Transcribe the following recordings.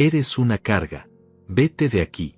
Eres una carga. Vete de aquí.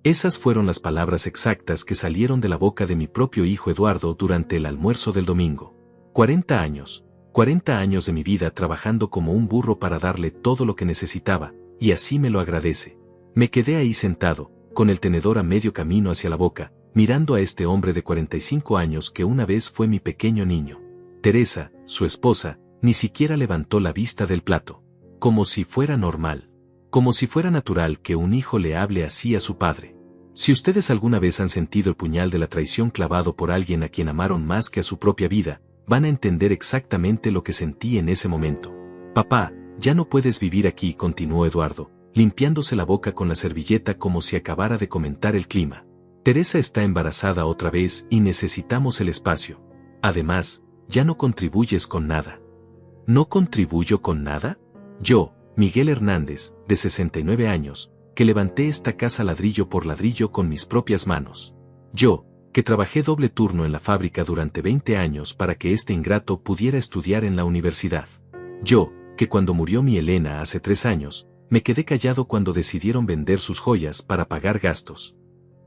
Esas fueron las palabras exactas que salieron de la boca de mi propio hijo Eduardo durante el almuerzo del domingo. 40 años. 40 años de mi vida trabajando como un burro para darle todo lo que necesitaba, y así me lo agradece. Me quedé ahí sentado, con el tenedor a medio camino hacia la boca, mirando a este hombre de 45 años que una vez fue mi pequeño niño. Teresa, su esposa, ni siquiera levantó la vista del plato. Como si fuera normal. Como si fuera natural que un hijo le hable así a su padre. Si ustedes alguna vez han sentido el puñal de la traición clavado por alguien a quien amaron más que a su propia vida, van a entender exactamente lo que sentí en ese momento. Papá, ya no puedes vivir aquí, continuó Eduardo, limpiándose la boca con la servilleta como si acabara de comentar el clima. Teresa está embarazada otra vez y necesitamos el espacio. Además, ya no contribuyes con nada. ¿No contribuyo con nada? Yo, Miguel Hernández, de 69 años, que levanté esta casa ladrillo por ladrillo con mis propias manos. Yo, que trabajé doble turno en la fábrica durante 20 años para que este ingrato pudiera estudiar en la universidad. Yo, que cuando murió mi Elena hace 3 años, me quedé callado cuando decidieron vender sus joyas para pagar gastos.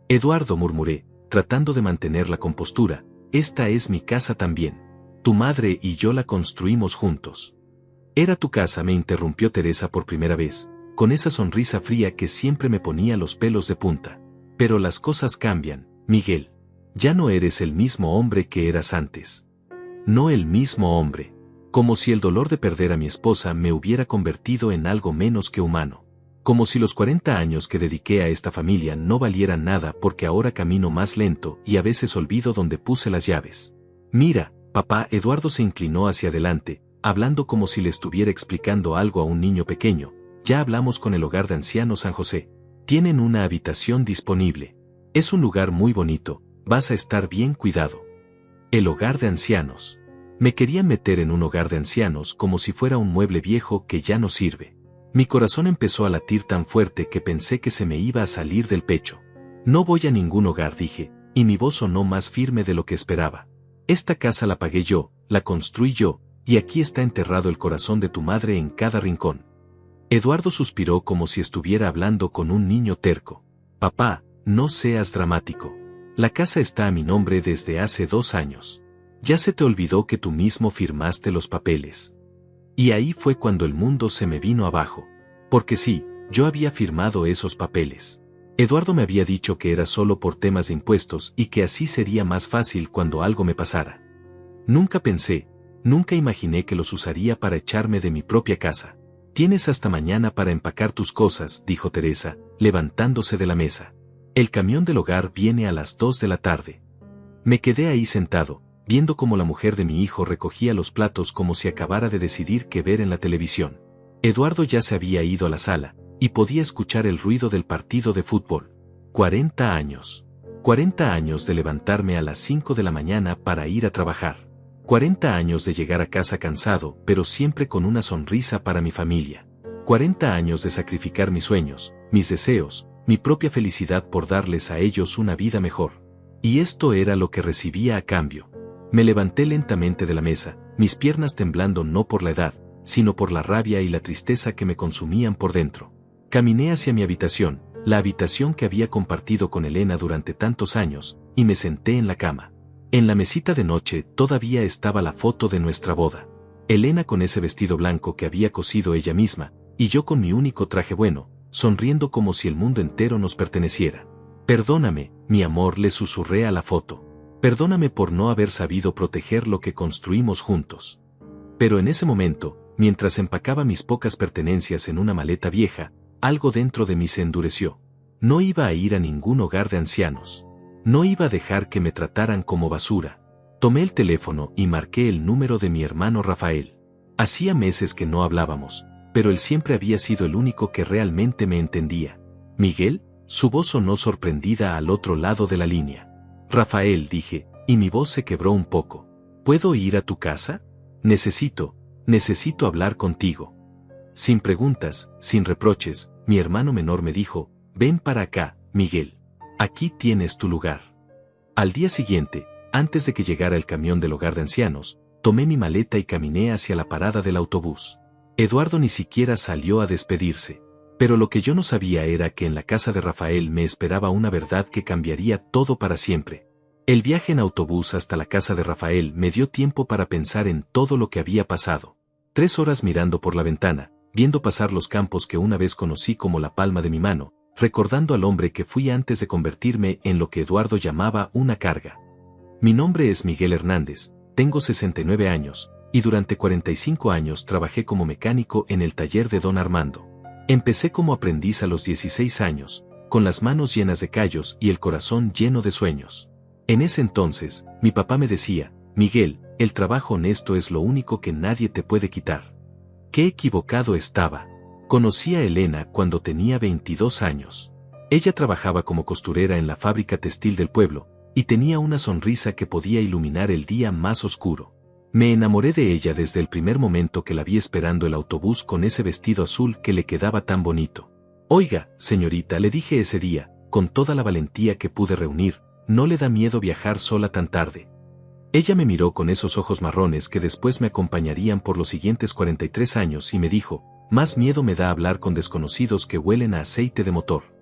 Eduardo, murmuré, tratando de mantener la compostura, esta es mi casa también. Tu madre y yo la construimos juntos. Era tu casa, me interrumpió Teresa por primera vez, con esa sonrisa fría que siempre me ponía los pelos de punta. Pero las cosas cambian, Miguel. Ya no eres el mismo hombre que eras antes. No el mismo hombre. Como si el dolor de perder a mi esposa me hubiera convertido en algo menos que humano. Como si los 40 años que dediqué a esta familia no valieran nada porque ahora camino más lento y a veces olvido dónde puse las llaves. Mira, papá. Eduardo se inclinó hacia adelante, hablando como si le estuviera explicando algo a un niño pequeño. Ya hablamos con el hogar de ancianos San José. Tienen una habitación disponible. Es un lugar muy bonito, vas a estar bien cuidado. El hogar de ancianos. Me querían meter en un hogar de ancianos como si fuera un mueble viejo que ya no sirve. Mi corazón empezó a latir tan fuerte que pensé que se me iba a salir del pecho. No voy a ningún hogar, dije, y mi voz sonó más firme de lo que esperaba. Esta casa la pagué yo, la construí yo, y aquí está enterrado el corazón de tu madre en cada rincón. Eduardo suspiró como si estuviera hablando con un niño terco. Papá, no seas dramático. La casa está a mi nombre desde hace 2 años. Ya se te olvidó que tú mismo firmaste los papeles. Y ahí fue cuando el mundo se me vino abajo. Porque sí, yo había firmado esos papeles. Eduardo me había dicho que era solo por temas de impuestos y que así sería más fácil cuando algo me pasara. Nunca imaginé que los usaría para echarme de mi propia casa. Tienes hasta mañana para empacar tus cosas, dijo Teresa, levantándose de la mesa. El camión del hogar viene a las 2 de la tarde. Me quedé ahí sentado, viendo cómo la mujer de mi hijo recogía los platos como si acabara de decidir qué ver en la televisión. Eduardo ya se había ido a la sala, y podía escuchar el ruido del partido de fútbol. 40 años. 40 años de levantarme a las 5 de la mañana para ir a trabajar. 40 años de llegar a casa cansado, pero siempre con una sonrisa para mi familia. 40 años de sacrificar mis sueños, mis deseos, mi propia felicidad por darles a ellos una vida mejor. Y esto era lo que recibía a cambio. Me levanté lentamente de la mesa, mis piernas temblando no por la edad, sino por la rabia y la tristeza que me consumían por dentro. Caminé hacia mi habitación, la habitación que había compartido con Elena durante tantos años, y me senté en la cama. En la mesita de noche todavía estaba la foto de nuestra boda. Elena con ese vestido blanco que había cosido ella misma, y yo con mi único traje bueno, sonriendo como si el mundo entero nos perteneciera. Perdóname, mi amor, le susurré a la foto. Perdóname por no haber sabido proteger lo que construimos juntos. Pero en ese momento, mientras empacaba mis pocas pertenencias en una maleta vieja, algo dentro de mí se endureció. No iba a ir a ningún hogar de ancianos. No iba a dejar que me trataran como basura. Tomé el teléfono y marqué el número de mi hermano Rafael. Hacía meses que no hablábamos, pero él siempre había sido el único que realmente me entendía. ¿Miguel? Su voz sonó sorprendida al otro lado de la línea. Rafael, dije, y mi voz se quebró un poco. ¿Puedo ir a tu casa? Necesito hablar contigo. Sin preguntas, sin reproches, mi hermano menor me dijo, ven para acá, Miguel. Aquí tienes tu lugar. Al día siguiente, antes de que llegara el camión del hogar de ancianos, tomé mi maleta y caminé hacia la parada del autobús. Eduardo ni siquiera salió a despedirse. Pero lo que yo no sabía era que en la casa de Rafael me esperaba una verdad que cambiaría todo para siempre. El viaje en autobús hasta la casa de Rafael me dio tiempo para pensar en todo lo que había pasado. 3 horas mirando por la ventana, viendo pasar los campos que una vez conocí como la palma de mi mano, recordando al hombre que fui antes de convertirme en lo que Eduardo llamaba una carga. Mi nombre es Miguel Hernández, tengo 69 años, y durante 45 años trabajé como mecánico en el taller de don Armando. Empecé como aprendiz a los 16 años, con las manos llenas de callos y el corazón lleno de sueños. En ese entonces, mi papá me decía, Miguel, el trabajo honesto es lo único que nadie te puede quitar. Qué equivocado estaba. Conocí a Elena cuando tenía 22 años. Ella trabajaba como costurera en la fábrica textil del pueblo, y tenía una sonrisa que podía iluminar el día más oscuro. Me enamoré de ella desde el primer momento que la vi esperando el autobús con ese vestido azul que le quedaba tan bonito. Oiga, señorita, le dije ese día, con toda la valentía que pude reunir, ¿no le da miedo viajar sola tan tarde? Ella me miró con esos ojos marrones que después me acompañarían por los siguientes 43 años y me dijo, más miedo me da hablar con desconocidos que huelen a aceite de motor.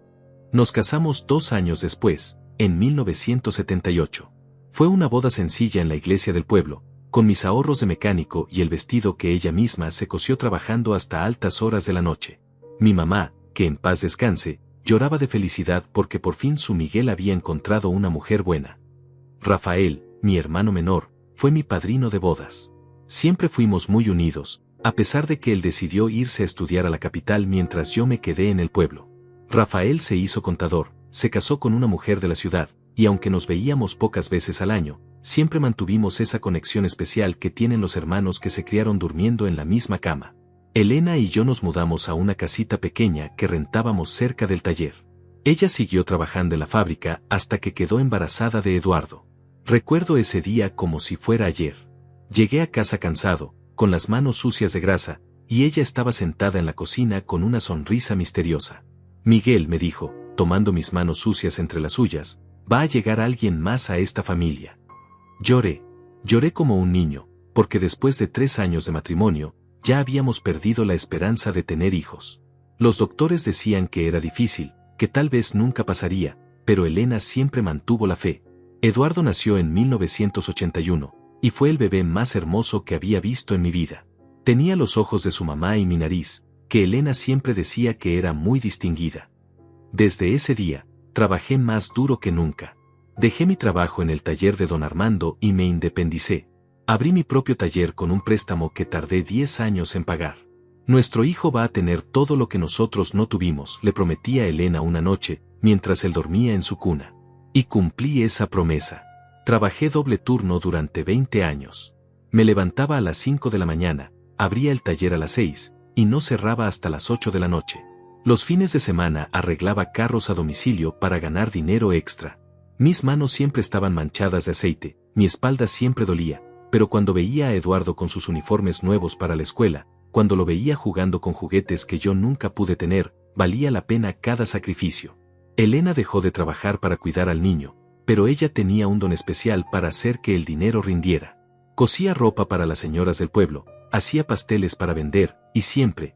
Nos casamos 2 años después, en 1978. Fue una boda sencilla en la iglesia del pueblo, con mis ahorros de mecánico y el vestido que ella misma se cosió trabajando hasta altas horas de la noche. Mi mamá, que en paz descanse, lloraba de felicidad porque por fin su Miguel había encontrado una mujer buena. Rafael, mi hermano menor, fue mi padrino de bodas. Siempre fuimos muy unidos, a pesar de que él decidió irse a estudiar a la capital mientras yo me quedé en el pueblo. Rafael se hizo contador, se casó con una mujer de la ciudad, y aunque nos veíamos pocas veces al año, siempre mantuvimos esa conexión especial que tienen los hermanos que se criaron durmiendo en la misma cama. Elena y yo nos mudamos a una casita pequeña que rentábamos cerca del taller. Ella siguió trabajando en la fábrica hasta que quedó embarazada de Eduardo. Recuerdo ese día como si fuera ayer. Llegué a casa cansado, con las manos sucias de grasa, y ella estaba sentada en la cocina con una sonrisa misteriosa. Miguel, me dijo, tomando mis manos sucias entre las suyas, va a llegar alguien más a esta familia. Lloré como un niño, porque después de 3 años de matrimonio, ya habíamos perdido la esperanza de tener hijos. Los doctores decían que era difícil, que tal vez nunca pasaría, pero Elena siempre mantuvo la fe. Eduardo nació en 1981, y fue el bebé más hermoso que había visto en mi vida. Tenía los ojos de su mamá y mi nariz, que Elena siempre decía que era muy distinguida. Desde ese día, trabajé más duro que nunca. Dejé mi trabajo en el taller de don Armando y me independicé. Abrí mi propio taller con un préstamo que tardé 10 años en pagar. Nuestro hijo va a tener todo lo que nosotros no tuvimos, le prometí a Elena una noche, mientras él dormía en su cuna. Y cumplí esa promesa. Trabajé doble turno durante 20 años. Me levantaba a las 5 de la mañana, abría el taller a las 6, y no cerraba hasta las 8 de la noche. Los fines de semana arreglaba carros a domicilio para ganar dinero extra. Mis manos siempre estaban manchadas de aceite, mi espalda siempre dolía, pero cuando veía a Eduardo con sus uniformes nuevos para la escuela, cuando lo veía jugando con juguetes que yo nunca pude tener, valía la pena cada sacrificio. Elena dejó de trabajar para cuidar al niño, pero ella tenía un don especial para hacer que el dinero rindiera. Cosía ropa para las señoras del pueblo, hacía pasteles para vender, y siempre,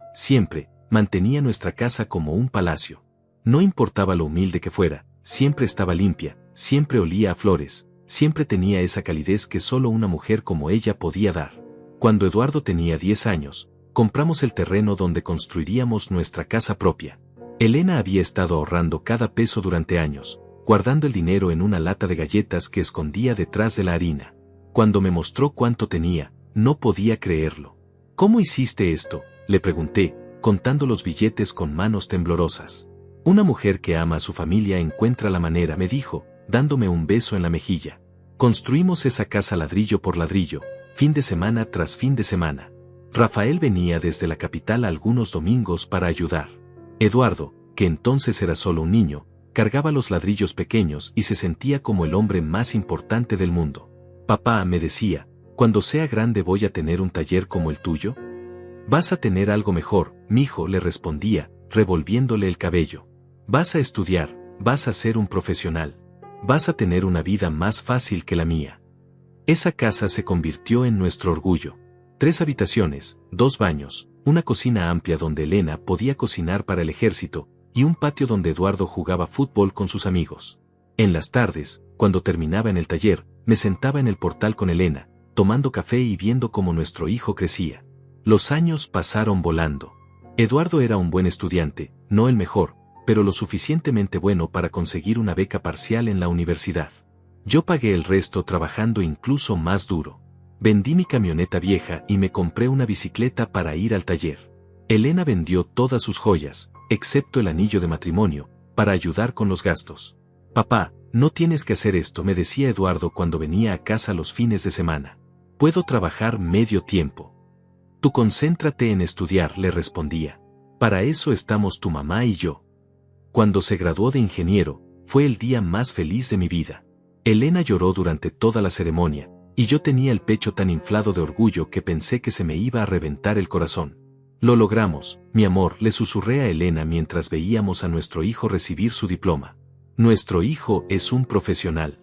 mantenía nuestra casa como un palacio. No importaba lo humilde que fuera, siempre estaba limpia, siempre olía a flores, siempre tenía esa calidez que solo una mujer como ella podía dar. Cuando Eduardo tenía 10 años, compramos el terreno donde construiríamos nuestra casa propia. Elena había estado ahorrando cada peso durante años, guardando el dinero en una lata de galletas que escondía detrás de la harina. Cuando me mostró cuánto tenía, no podía creerlo. ¿Cómo hiciste esto?, le pregunté, contando los billetes con manos temblorosas. Una mujer que ama a su familia encuentra la manera, me dijo, dándome un beso en la mejilla. Construimos esa casa ladrillo por ladrillo, fin de semana tras fin de semana. Rafael venía desde la capital algunos domingos para ayudar. Eduardo, que entonces era solo un niño, cargaba los ladrillos pequeños y se sentía como el hombre más importante del mundo. Papá, me decía, cuando sea grande voy a tener un taller como el tuyo. Vas a tener algo mejor, mijo, le respondía, revolviéndole el cabello. Vas a estudiar, vas a ser un profesional. Vas a tener una vida más fácil que la mía. Esa casa se convirtió en nuestro orgullo. 3 habitaciones, 2 baños, una cocina amplia donde Elena podía cocinar para el ejército, y un patio donde Eduardo jugaba fútbol con sus amigos. En las tardes, cuando terminaba en el taller, me sentaba en el portal con Elena, tomando café y viendo cómo nuestro hijo crecía. Los años pasaron volando. Eduardo era un buen estudiante, no el mejor, pero lo suficientemente bueno para conseguir una beca parcial en la universidad. Yo pagué el resto trabajando incluso más duro. Vendí mi camioneta vieja y me compré una bicicleta para ir al taller. Elena vendió todas sus joyas, excepto el anillo de matrimonio, para ayudar con los gastos. Papá, no tienes que hacer esto, me decía Eduardo cuando venía a casa los fines de semana. Puedo trabajar medio tiempo. Tú concéntrate en estudiar, le respondía. Para eso estamos tu mamá y yo. Cuando se graduó de ingeniero, fue el día más feliz de mi vida. Elena lloró durante toda la ceremonia, y yo tenía el pecho tan inflado de orgullo que pensé que se me iba a reventar el corazón. Lo logramos, mi amor, le susurré a Elena mientras veíamos a nuestro hijo recibir su diploma. Nuestro hijo es un profesional.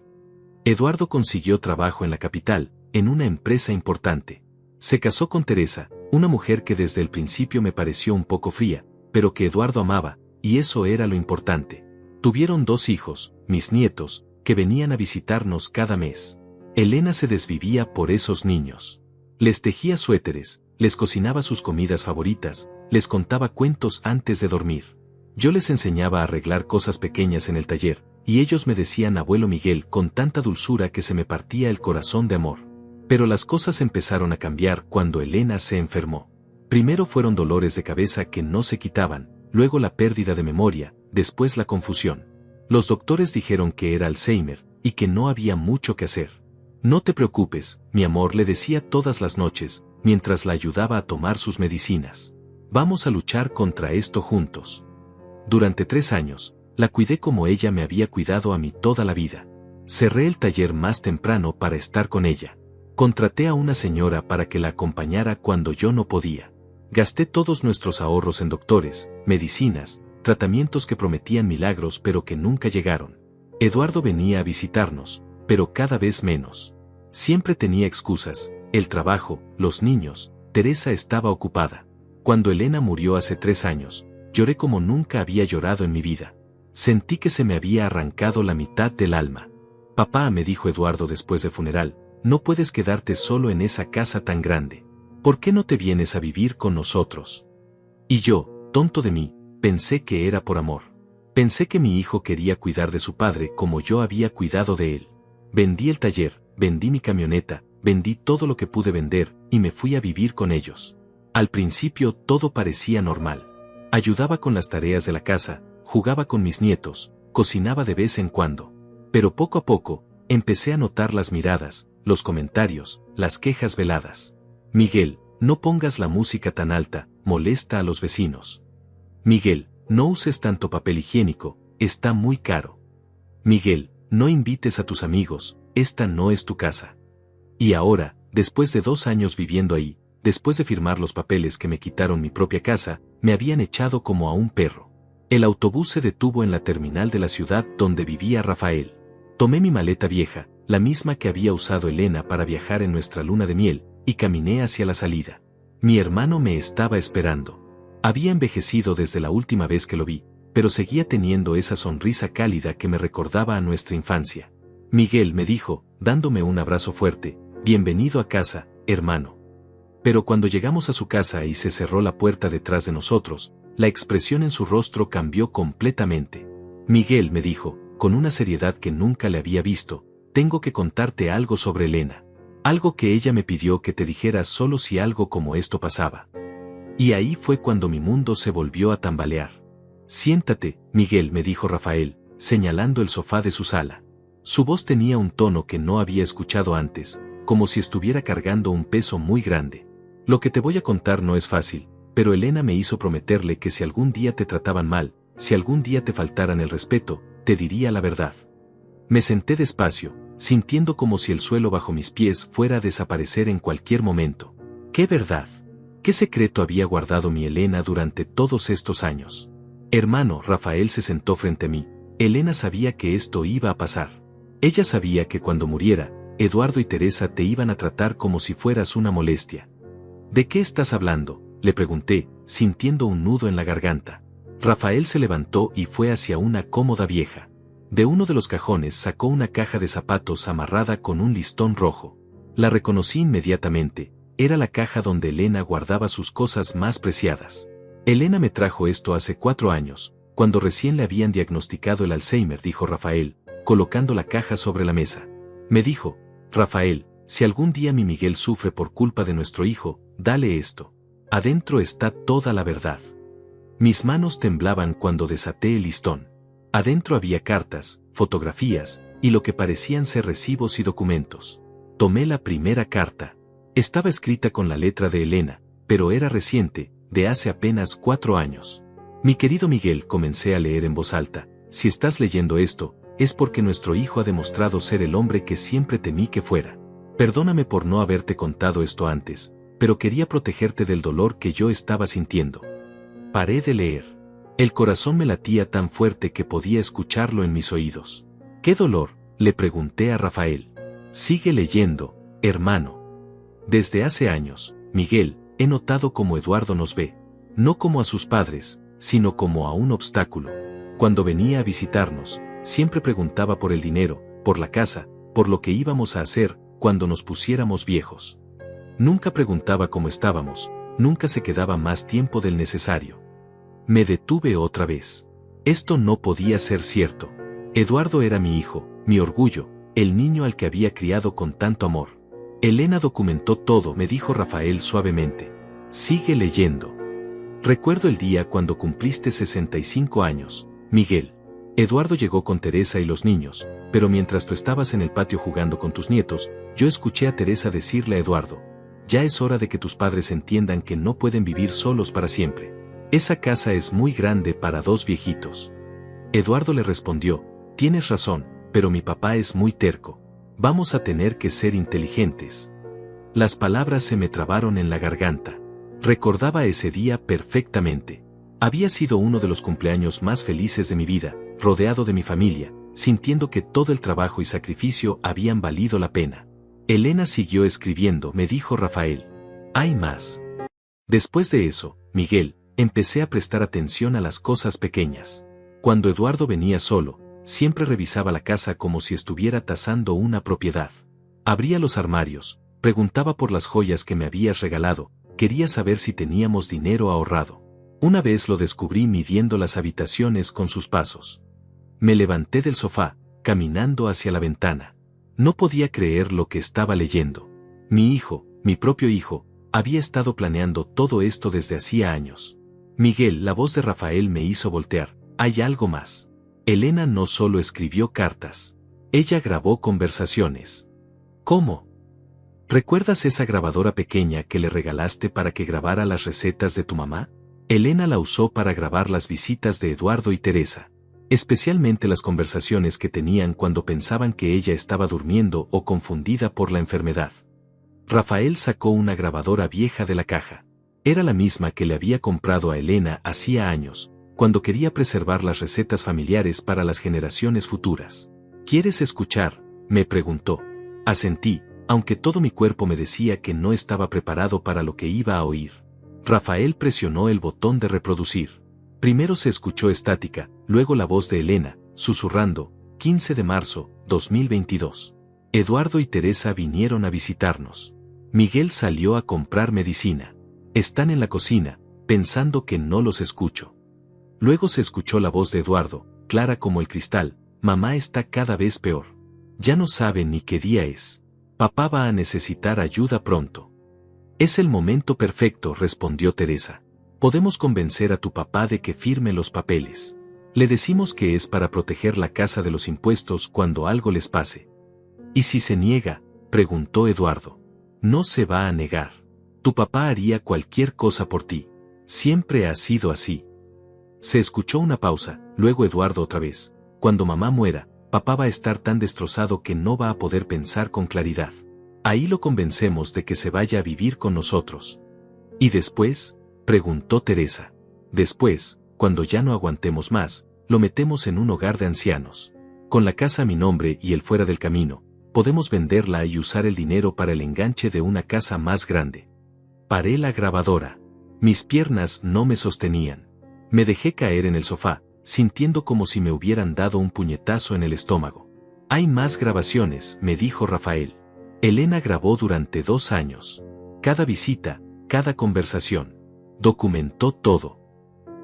Eduardo consiguió trabajo en la capital, en una empresa importante. Se casó con Teresa, una mujer que desde el principio me pareció un poco fría, pero que Eduardo amaba, y eso era lo importante. Tuvieron 2 hijos, mis nietos, que venían a visitarnos cada mes. Elena se desvivía por esos niños. Les tejía suéteres, les cocinaba sus comidas favoritas, les contaba cuentos antes de dormir. Yo les enseñaba a arreglar cosas pequeñas en el taller, y ellos me decían abuelo Miguel con tanta dulzura que se me partía el corazón de amor. Pero las cosas empezaron a cambiar cuando Elena se enfermó. Primero fueron dolores de cabeza que no se quitaban, luego la pérdida de memoria, después la confusión. Los doctores dijeron que era Alzheimer, y que no había mucho que hacer. No te preocupes, mi amor, le decía todas las noches, mientras la ayudaba a tomar sus medicinas. Vamos a luchar contra esto juntos. Durante 3 años, la cuidé como ella me había cuidado a mí toda la vida. Cerré el taller más temprano para estar con ella. Contraté a una señora para que la acompañara cuando yo no podía. Gasté todos nuestros ahorros en doctores, medicinas, tratamientos que prometían milagros pero que nunca llegaron. Eduardo venía a visitarnos, pero cada vez menos. Siempre tenía excusas, el trabajo, los niños, Teresa estaba ocupada. Cuando Elena murió hace 3 años, lloré como nunca había llorado en mi vida. Sentí que se me había arrancado la mitad del alma. Papá, me dijo Eduardo después del funeral, no puedes quedarte solo en esa casa tan grande. ¿Por qué no te vienes a vivir con nosotros? Y yo, tonto de mí, pensé que era por amor. Pensé que mi hijo quería cuidar de su padre como yo había cuidado de él. Vendí el taller, vendí mi camioneta, vendí todo lo que pude vender, y me fui a vivir con ellos. Al principio todo parecía normal. Ayudaba con las tareas de la casa, jugaba con mis nietos, cocinaba de vez en cuando. Pero poco a poco, empecé a notar las miradas, los comentarios, las quejas veladas. Miguel, no pongas la música tan alta, molesta a los vecinos. Miguel, no uses tanto papel higiénico, está muy caro. Miguel, no invites a tus amigos, esta no es tu casa. Y ahora, después de 2 años viviendo ahí, después de firmar los papeles que me quitaron mi propia casa, me habían echado como a un perro. El autobús se detuvo en la terminal de la ciudad donde vivía Rafael. Tomé mi maleta vieja, la misma que había usado Elena para viajar en nuestra luna de miel, y caminé hacia la salida. Mi hermano me estaba esperando. Había envejecido desde la última vez que lo vi, pero seguía teniendo esa sonrisa cálida que me recordaba a nuestra infancia. Miguel, me dijo, dándome un abrazo fuerte, bienvenido a casa, hermano. Pero cuando llegamos a su casa y se cerró la puerta detrás de nosotros, la expresión en su rostro cambió completamente. Miguel, me dijo, con una seriedad que nunca le había visto, tengo que contarte algo sobre Elena. Algo que ella me pidió que te dijera solo si algo como esto pasaba. Y ahí fue cuando mi mundo se volvió a tambalear. Siéntate, Miguel, me dijo Rafael, señalando el sofá de su sala. Su voz tenía un tono que no había escuchado antes, como si estuviera cargando un peso muy grande. Lo que te voy a contar no es fácil, pero Elena me hizo prometerle que si algún día te trataban mal, si algún día te faltaran el respeto, te diría la verdad. Me senté despacio, sintiendo como si el suelo bajo mis pies fuera a desaparecer en cualquier momento. ¿Qué verdad? ¿Qué secreto había guardado mi Elena durante todos estos años? Hermano, Rafael se sentó frente a mí. Elena sabía que esto iba a pasar. Ella sabía que cuando muriera, Eduardo y Teresa te iban a tratar como si fueras una molestia. ¿De qué estás hablando? Le pregunté, sintiendo un nudo en la garganta. Rafael se levantó y fue hacia una cómoda vieja. De uno de los cajones sacó una caja de zapatos amarrada con un listón rojo. La reconocí inmediatamente, era la caja donde Elena guardaba sus cosas más preciadas. Elena me trajo esto hace 4 años, cuando recién le habían diagnosticado el Alzheimer, dijo Rafael, colocando la caja sobre la mesa. Me dijo, Rafael, si algún día mi Miguel sufre por culpa de nuestro hijo, dale esto. Adentro está toda la verdad. Mis manos temblaban cuando desaté el listón. Adentro había cartas, fotografías, y lo que parecían ser recibos y documentos. Tomé la primera carta. Estaba escrita con la letra de Elena, pero era reciente, de hace apenas 4 años. Mi querido Miguel, comencé a leer en voz alta, si estás leyendo esto, es porque nuestro hijo ha demostrado ser el hombre que siempre temí que fuera. Perdóname por no haberte contado esto antes, pero quería protegerte del dolor que yo estaba sintiendo. Paré de leer. El corazón me latía tan fuerte que podía escucharlo en mis oídos. ¿Qué dolor?, le pregunté a Rafael. Sigue leyendo, hermano. Desde hace años, Miguel, he notado cómo Eduardo nos ve. No como a sus padres, sino como a un obstáculo. Cuando venía a visitarnos, siempre preguntaba por el dinero, por la casa, por lo que íbamos a hacer cuando nos pusiéramos viejos. Nunca preguntaba cómo estábamos, nunca se quedaba más tiempo del necesario. Me detuve otra vez. Esto no podía ser cierto. Eduardo era mi hijo, mi orgullo, el niño al que había criado con tanto amor. Elena documentó todo, me dijo Rafael suavemente. Sigue leyendo. Recuerdo el día cuando cumpliste 65 años, Miguel. Eduardo llegó con Teresa y los niños, pero mientras tú estabas en el patio jugando con tus nietos, yo escuché a Teresa decirle a Eduardo, ya es hora de que tus padres entiendan que no pueden vivir solos para siempre. Esa casa es muy grande para 2 viejitos. Eduardo le respondió, tienes razón, pero mi papá es muy terco. Vamos a tener que ser inteligentes. Las palabras se me trabaron en la garganta. Recordaba ese día perfectamente. Había sido uno de los cumpleaños más felices de mi vida, rodeado de mi familia, sintiendo que todo el trabajo y sacrificio habían valido la pena. Elena siguió escribiendo, me dijo Rafael. Hay más. Después de eso, Miguel, empecé a prestar atención a las cosas pequeñas. Cuando Eduardo venía solo, siempre revisaba la casa como si estuviera tasando una propiedad. Abría los armarios, preguntaba por las joyas que me habías regalado, quería saber si teníamos dinero ahorrado. Una vez lo descubrí midiendo las habitaciones con sus pasos. Me levanté del sofá, caminando hacia la ventana. No podía creer lo que estaba leyendo. Mi hijo, mi propio hijo, había estado planeando todo esto desde hacía años. Miguel, la voz de Rafael me hizo voltear. Hay algo más. Elena no solo escribió cartas. Ella grabó conversaciones. ¿Cómo? ¿Recuerdas esa grabadora pequeña que le regalaste para que grabara las recetas de tu mamá? Elena la usó para grabar las visitas de Eduardo y Teresa. Especialmente las conversaciones que tenían cuando pensaban que ella estaba durmiendo o confundida por la enfermedad. Rafael sacó una grabadora vieja de la caja. Era la misma que le había comprado a Elena hacía años, cuando quería preservar las recetas familiares para las generaciones futuras. ¿Quieres escuchar?, me preguntó. Asentí, aunque todo mi cuerpo me decía que no estaba preparado para lo que iba a oír. Rafael presionó el botón de reproducir. Primero se escuchó estática, luego la voz de Elena, susurrando, 15 de marzo, 2022. Eduardo y Teresa vinieron a visitarnos. Miguel salió a comprar medicina. Están en la cocina, pensando que no los escucho. Luego se escuchó la voz de Eduardo, clara como el cristal, mamá está cada vez peor. Ya no sabe ni qué día es. Papá va a necesitar ayuda pronto. Es el momento perfecto, respondió Teresa. Podemos convencer a tu papá de que firme los papeles. Le decimos que es para proteger la casa de los impuestos cuando algo les pase. ¿Y si se niega?, preguntó Eduardo. No se va a negar. Tu papá haría cualquier cosa por ti. Siempre ha sido así. Se escuchó una pausa, luego Eduardo otra vez. Cuando mamá muera, papá va a estar tan destrozado que no va a poder pensar con claridad. Ahí lo convencemos de que se vaya a vivir con nosotros. ¿Y después?, preguntó Teresa. Después, cuando ya no aguantemos más, lo metemos en un hogar de ancianos. Con la casa a mi nombre y él fuera del camino, podemos venderla y usar el dinero para el enganche de una casa más grande. Paré la grabadora. Mis piernas no me sostenían. Me dejé caer en el sofá, sintiendo como si me hubieran dado un puñetazo en el estómago. Hay más grabaciones, me dijo Rafael. Elena grabó durante 2 años. Cada visita, cada conversación. Documentó todo.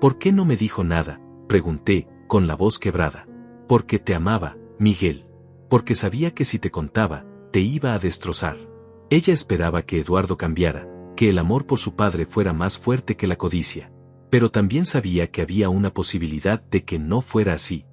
¿Por qué no me dijo nada?, pregunté, con la voz quebrada. Porque te amaba, Miguel. Porque sabía que si te contaba, te iba a destrozar. Ella esperaba que Eduardo cambiara, que el amor por su padre fuera más fuerte que la codicia. Pero también sabía que había una posibilidad de que no fuera así.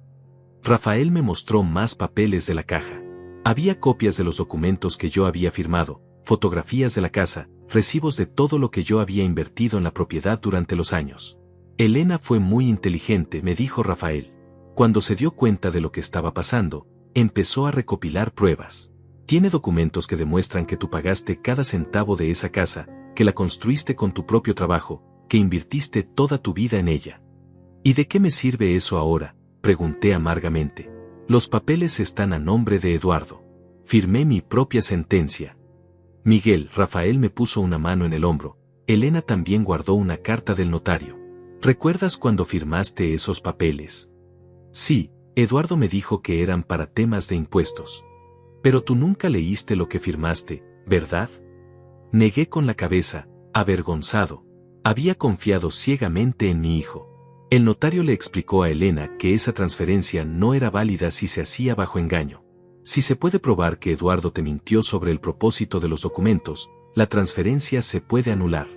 Rafael me mostró más papeles de la caja. Había copias de los documentos que yo había firmado, fotografías de la casa, recibos de todo lo que yo había invertido en la propiedad durante los años. Elena fue muy inteligente, me dijo Rafael. Cuando se dio cuenta de lo que estaba pasando, empezó a recopilar pruebas. Tiene documentos que demuestran que tú pagaste cada centavo de esa casa, que la construiste con tu propio trabajo, que invirtiste toda tu vida en ella. ¿Y de qué me sirve eso ahora?, pregunté amargamente. Los papeles están a nombre de Eduardo. Firmé mi propia sentencia. Miguel, Rafael me puso una mano en el hombro. Elena también guardó una carta del notario. ¿Recuerdas cuando firmaste esos papeles? Sí, Eduardo me dijo que eran para temas de impuestos. Pero tú nunca leíste lo que firmaste, ¿verdad? Negué con la cabeza, avergonzado. Había confiado ciegamente en mi hijo. El notario le explicó a Elena que esa transferencia no era válida si se hacía bajo engaño. Si se puede probar que Eduardo te mintió sobre el propósito de los documentos, la transferencia se puede anular.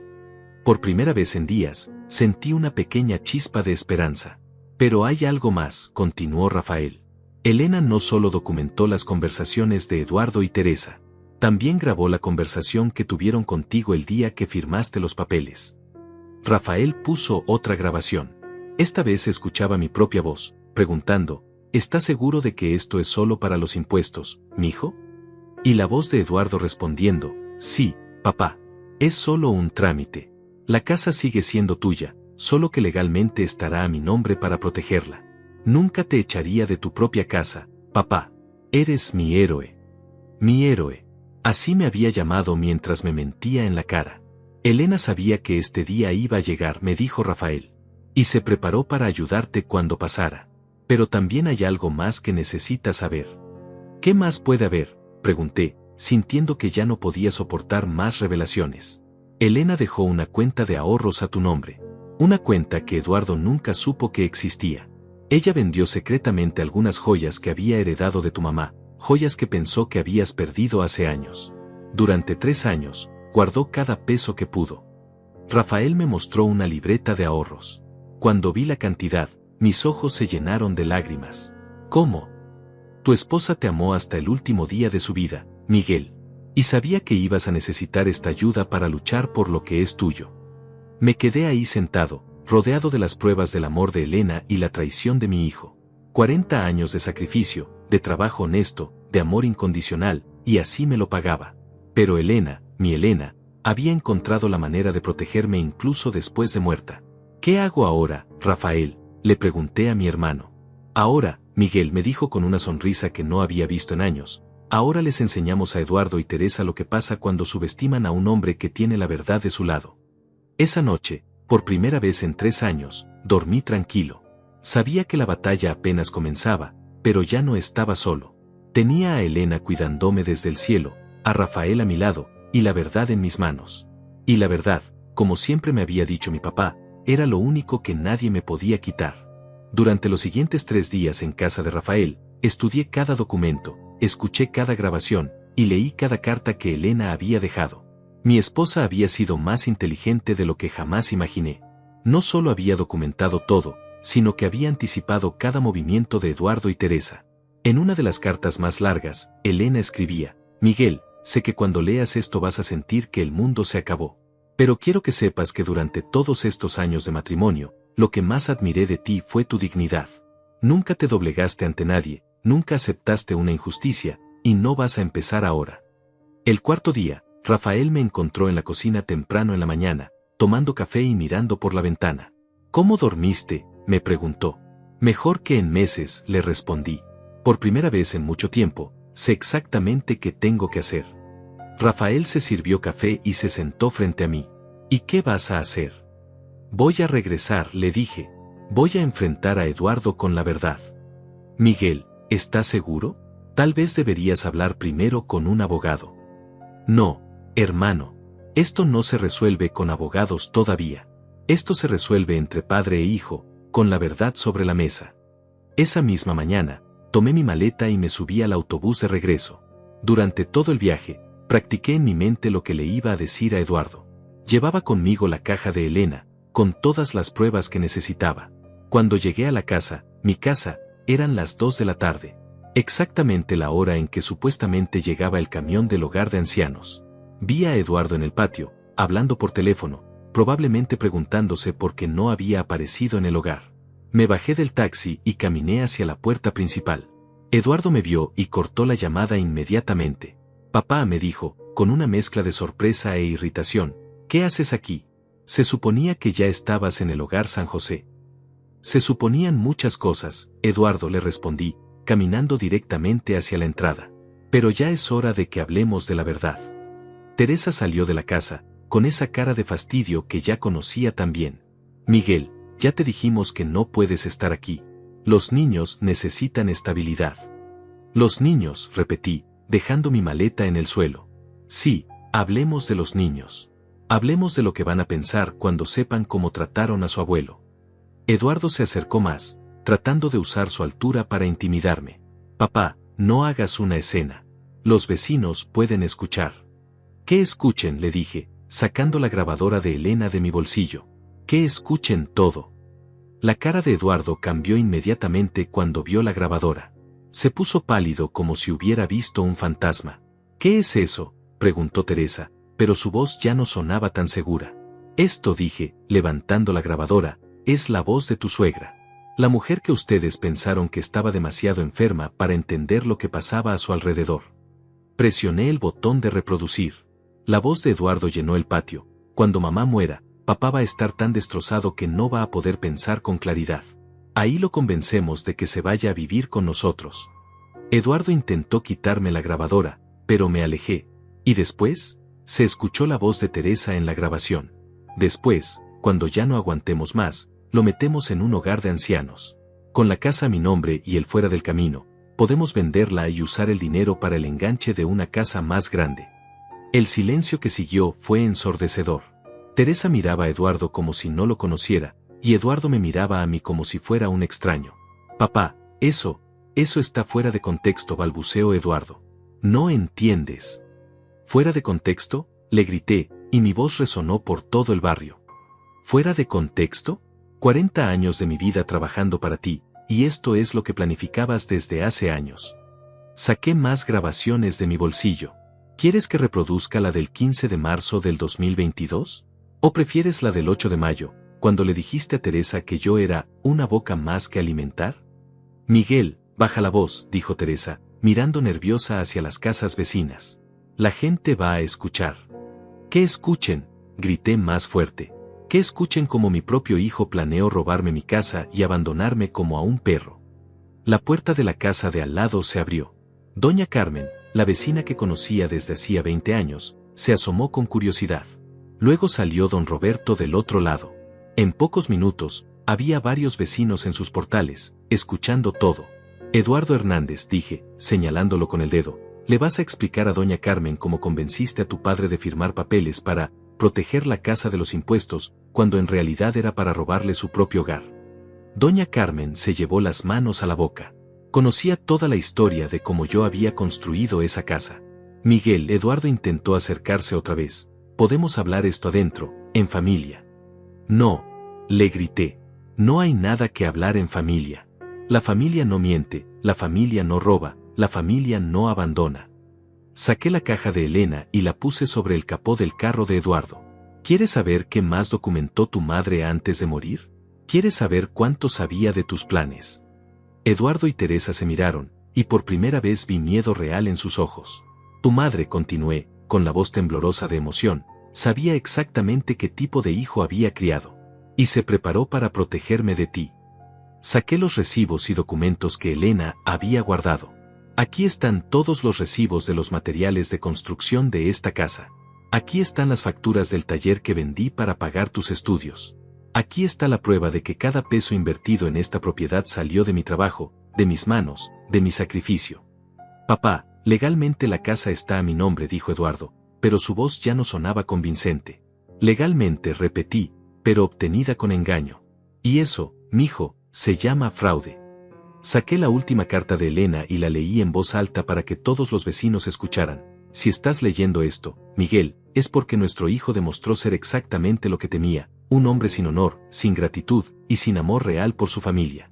Por primera vez en días, sentí una pequeña chispa de esperanza. Pero hay algo más, continuó Rafael. Elena no solo documentó las conversaciones de Eduardo y Teresa, también grabó la conversación que tuvieron contigo el día que firmaste los papeles. Rafael puso otra grabación. Esta vez escuchaba mi propia voz, preguntando, ¿estás seguro de que esto es solo para los impuestos, mijo? Y la voz de Eduardo respondiendo, sí, papá. Es solo un trámite. La casa sigue siendo tuya, solo que legalmente estará a mi nombre para protegerla. Nunca te echaría de tu propia casa, papá. Eres mi héroe. Mi héroe. Así me había llamado mientras me mentía en la cara. Elena sabía que este día iba a llegar, me dijo Rafael. Y se preparó para ayudarte cuando pasara. Pero también hay algo más que necesitas saber. ¿Qué más puede haber?, pregunté, sintiendo que ya no podía soportar más revelaciones. Elena dejó una cuenta de ahorros a tu nombre. Una cuenta que Eduardo nunca supo que existía. Ella vendió secretamente algunas joyas que había heredado de tu mamá, joyas que pensó que habías perdido hace años. Durante 3 años, guardó cada peso que pudo. Rafael me mostró una libreta de ahorros. Cuando vi la cantidad, mis ojos se llenaron de lágrimas. ¿Cómo? Tu esposa te amó hasta el último día de su vida, Miguel. Y sabía que ibas a necesitar esta ayuda para luchar por lo que es tuyo. Me quedé ahí sentado, rodeado de las pruebas del amor de Elena y la traición de mi hijo. 40 años de sacrificio, de trabajo honesto, de amor incondicional, y así me lo pagaba. Pero Elena, mi Elena, había encontrado la manera de protegerme incluso después de muerta. ¿Qué hago ahora, Rafael?, le pregunté a mi hermano. Ahora, Miguel, me dijo con una sonrisa que no había visto en años, ahora les enseñamos a Eduardo y Teresa lo que pasa cuando subestiman a un hombre que tiene la verdad de su lado. Esa noche, por primera vez en 3 años, dormí tranquilo. Sabía que la batalla apenas comenzaba, pero ya no estaba solo. Tenía a Elena cuidándome desde el cielo, a Rafael a mi lado, y la verdad en mis manos. Y la verdad, como siempre me había dicho mi papá, era lo único que nadie me podía quitar. Durante los siguientes 3 días en casa de Rafael, estudié cada documento, escuché cada grabación, y leí cada carta que Elena había dejado. Mi esposa había sido más inteligente de lo que jamás imaginé. No solo había documentado todo, sino que había anticipado cada movimiento de Eduardo y Teresa. En una de las cartas más largas, Elena escribía, Miguel, sé que cuando leas esto vas a sentir que el mundo se acabó. Pero quiero que sepas que durante todos estos años de matrimonio, lo que más admiré de ti fue tu dignidad. Nunca te doblegaste ante nadie, nunca aceptaste una injusticia, y no vas a empezar ahora. El 4.º día, Rafael me encontró en la cocina temprano en la mañana, tomando café y mirando por la ventana. ¿Cómo dormiste?, me preguntó. Mejor que en meses, le respondí. Por primera vez en mucho tiempo, sé exactamente qué tengo que hacer. Rafael se sirvió café y se sentó frente a mí. ¿Y qué vas a hacer? Voy a regresar, le dije. Voy a enfrentar a Eduardo con la verdad. Miguel, ¿estás seguro? Tal vez deberías hablar primero con un abogado. No, hermano. Esto no se resuelve con abogados todavía. Esto se resuelve entre padre e hijo, con la verdad sobre la mesa. Esa misma mañana, tomé mi maleta y me subí al autobús de regreso. Durante todo el viaje, practiqué en mi mente lo que le iba a decir a Eduardo. Llevaba conmigo la caja de Elena, con todas las pruebas que necesitaba. Cuando llegué a la casa, mi casa, eran las 2 de la tarde. Exactamente la hora en que supuestamente llegaba el camión del hogar de ancianos. Vi a Eduardo en el patio, hablando por teléfono, probablemente preguntándose por qué no había aparecido en el hogar. Me bajé del taxi y caminé hacia la puerta principal. Eduardo me vio y cortó la llamada inmediatamente. Papá, me dijo, con una mezcla de sorpresa e irritación, ¿qué haces aquí? Se suponía que ya estabas en el hogar San José. Se suponían muchas cosas, Eduardo, le respondí, caminando directamente hacia la entrada. Pero ya es hora de que hablemos de la verdad. Teresa salió de la casa, con esa cara de fastidio que ya conocía tan bien. Miguel, ya te dijimos que no puedes estar aquí. Los niños necesitan estabilidad. Los niños, repetí, dejando mi maleta en el suelo. Sí, hablemos de los niños. Hablemos de lo que van a pensar cuando sepan cómo trataron a su abuelo. Eduardo se acercó más, tratando de usar su altura para intimidarme. Papá, no hagas una escena. Los vecinos pueden escuchar. Que escuchen, le dije, sacando la grabadora de Elena de mi bolsillo. Que escuchen todo. La cara de Eduardo cambió inmediatamente cuando vio la grabadora. Se puso pálido como si hubiera visto un fantasma. ¿Qué es eso?, preguntó Teresa, pero su voz ya no sonaba tan segura. Esto, dije, levantando la grabadora, es la voz de tu suegra. La mujer que ustedes pensaron que estaba demasiado enferma para entender lo que pasaba a su alrededor. Presioné el botón de reproducir. La voz de Eduardo llenó el patio. Cuando mamá muera, papá va a estar tan destrozado que no va a poder pensar con claridad. Ahí lo convencemos de que se vaya a vivir con nosotros. Eduardo intentó quitarme la grabadora, pero me alejé. ¿Y después? Se escuchó la voz de Teresa en la grabación. Después, cuando ya no aguantemos más, lo metemos en un hogar de ancianos. Con la casa a mi nombre y él fuera del camino, podemos venderla y usar el dinero para el enganche de una casa más grande. El silencio que siguió fue ensordecedor. Teresa miraba a Eduardo como si no lo conociera, y Eduardo me miraba a mí como si fuera un extraño. Papá, eso está fuera de contexto, balbuceó Eduardo. ¿No entiendes? ¿Fuera de contexto?, le grité, y mi voz resonó por todo el barrio. ¿Fuera de contexto? 40 años de mi vida trabajando para ti, y esto es lo que planificabas desde hace años. Saqué más grabaciones de mi bolsillo. ¿Quieres que reproduzca la del 15 de marzo del 2022? ¿O prefieres la del 8 de mayo, cuando le dijiste a Teresa que yo era una boca más que alimentar? Miguel, baja la voz, dijo Teresa, mirando nerviosa hacia las casas vecinas. La gente va a escuchar. ¿Qué escuchen?, grité más fuerte. Que escuchen cómo mi propio hijo planeó robarme mi casa y abandonarme como a un perro. La puerta de la casa de al lado se abrió. Doña Carmen, la vecina que conocía desde hacía 20 años, se asomó con curiosidad. Luego salió don Roberto del otro lado. En pocos minutos, había varios vecinos en sus portales, escuchando todo. Eduardo Hernández, dije, señalándolo con el dedo, le vas a explicar a doña Carmen cómo convenciste a tu padre de firmar papeles para proteger la casa de los impuestos, cuando en realidad era para robarle su propio hogar. Doña Carmen se llevó las manos a la boca. Conocía toda la historia de cómo yo había construido esa casa. Miguel, Eduardo intentó acercarse otra vez. Podemos hablar esto adentro, en familia. No, le grité. No hay nada que hablar en familia. La familia no miente, la familia no roba, la familia no abandona. Saqué la caja de Elena y la puse sobre el capó del carro de Eduardo. ¿Quieres saber qué más documentó tu madre antes de morir? ¿Quieres saber cuánto sabía de tus planes? Eduardo y Teresa se miraron, y por primera vez vi miedo real en sus ojos. Tu madre, continué, con la voz temblorosa de emoción, sabía exactamente qué tipo de hijo había criado. Y se preparó para protegerme de ti. Saqué los recibos y documentos que Elena había guardado. Aquí están todos los recibos de los materiales de construcción de esta casa. Aquí están las facturas del taller que vendí para pagar tus estudios. Aquí está la prueba de que cada peso invertido en esta propiedad salió de mi trabajo, de mis manos, de mi sacrificio. Papá, legalmente la casa está a mi nombre, dijo Eduardo, pero su voz ya no sonaba convincente. Legalmente, repetí, pero obtenida con engaño. Y eso, mijo, se llama fraude. Saqué la última carta de Elena y la leí en voz alta para que todos los vecinos escucharan. Si estás leyendo esto, Miguel, es porque nuestro hijo demostró ser exactamente lo que temía, un hombre sin honor, sin gratitud y sin amor real por su familia.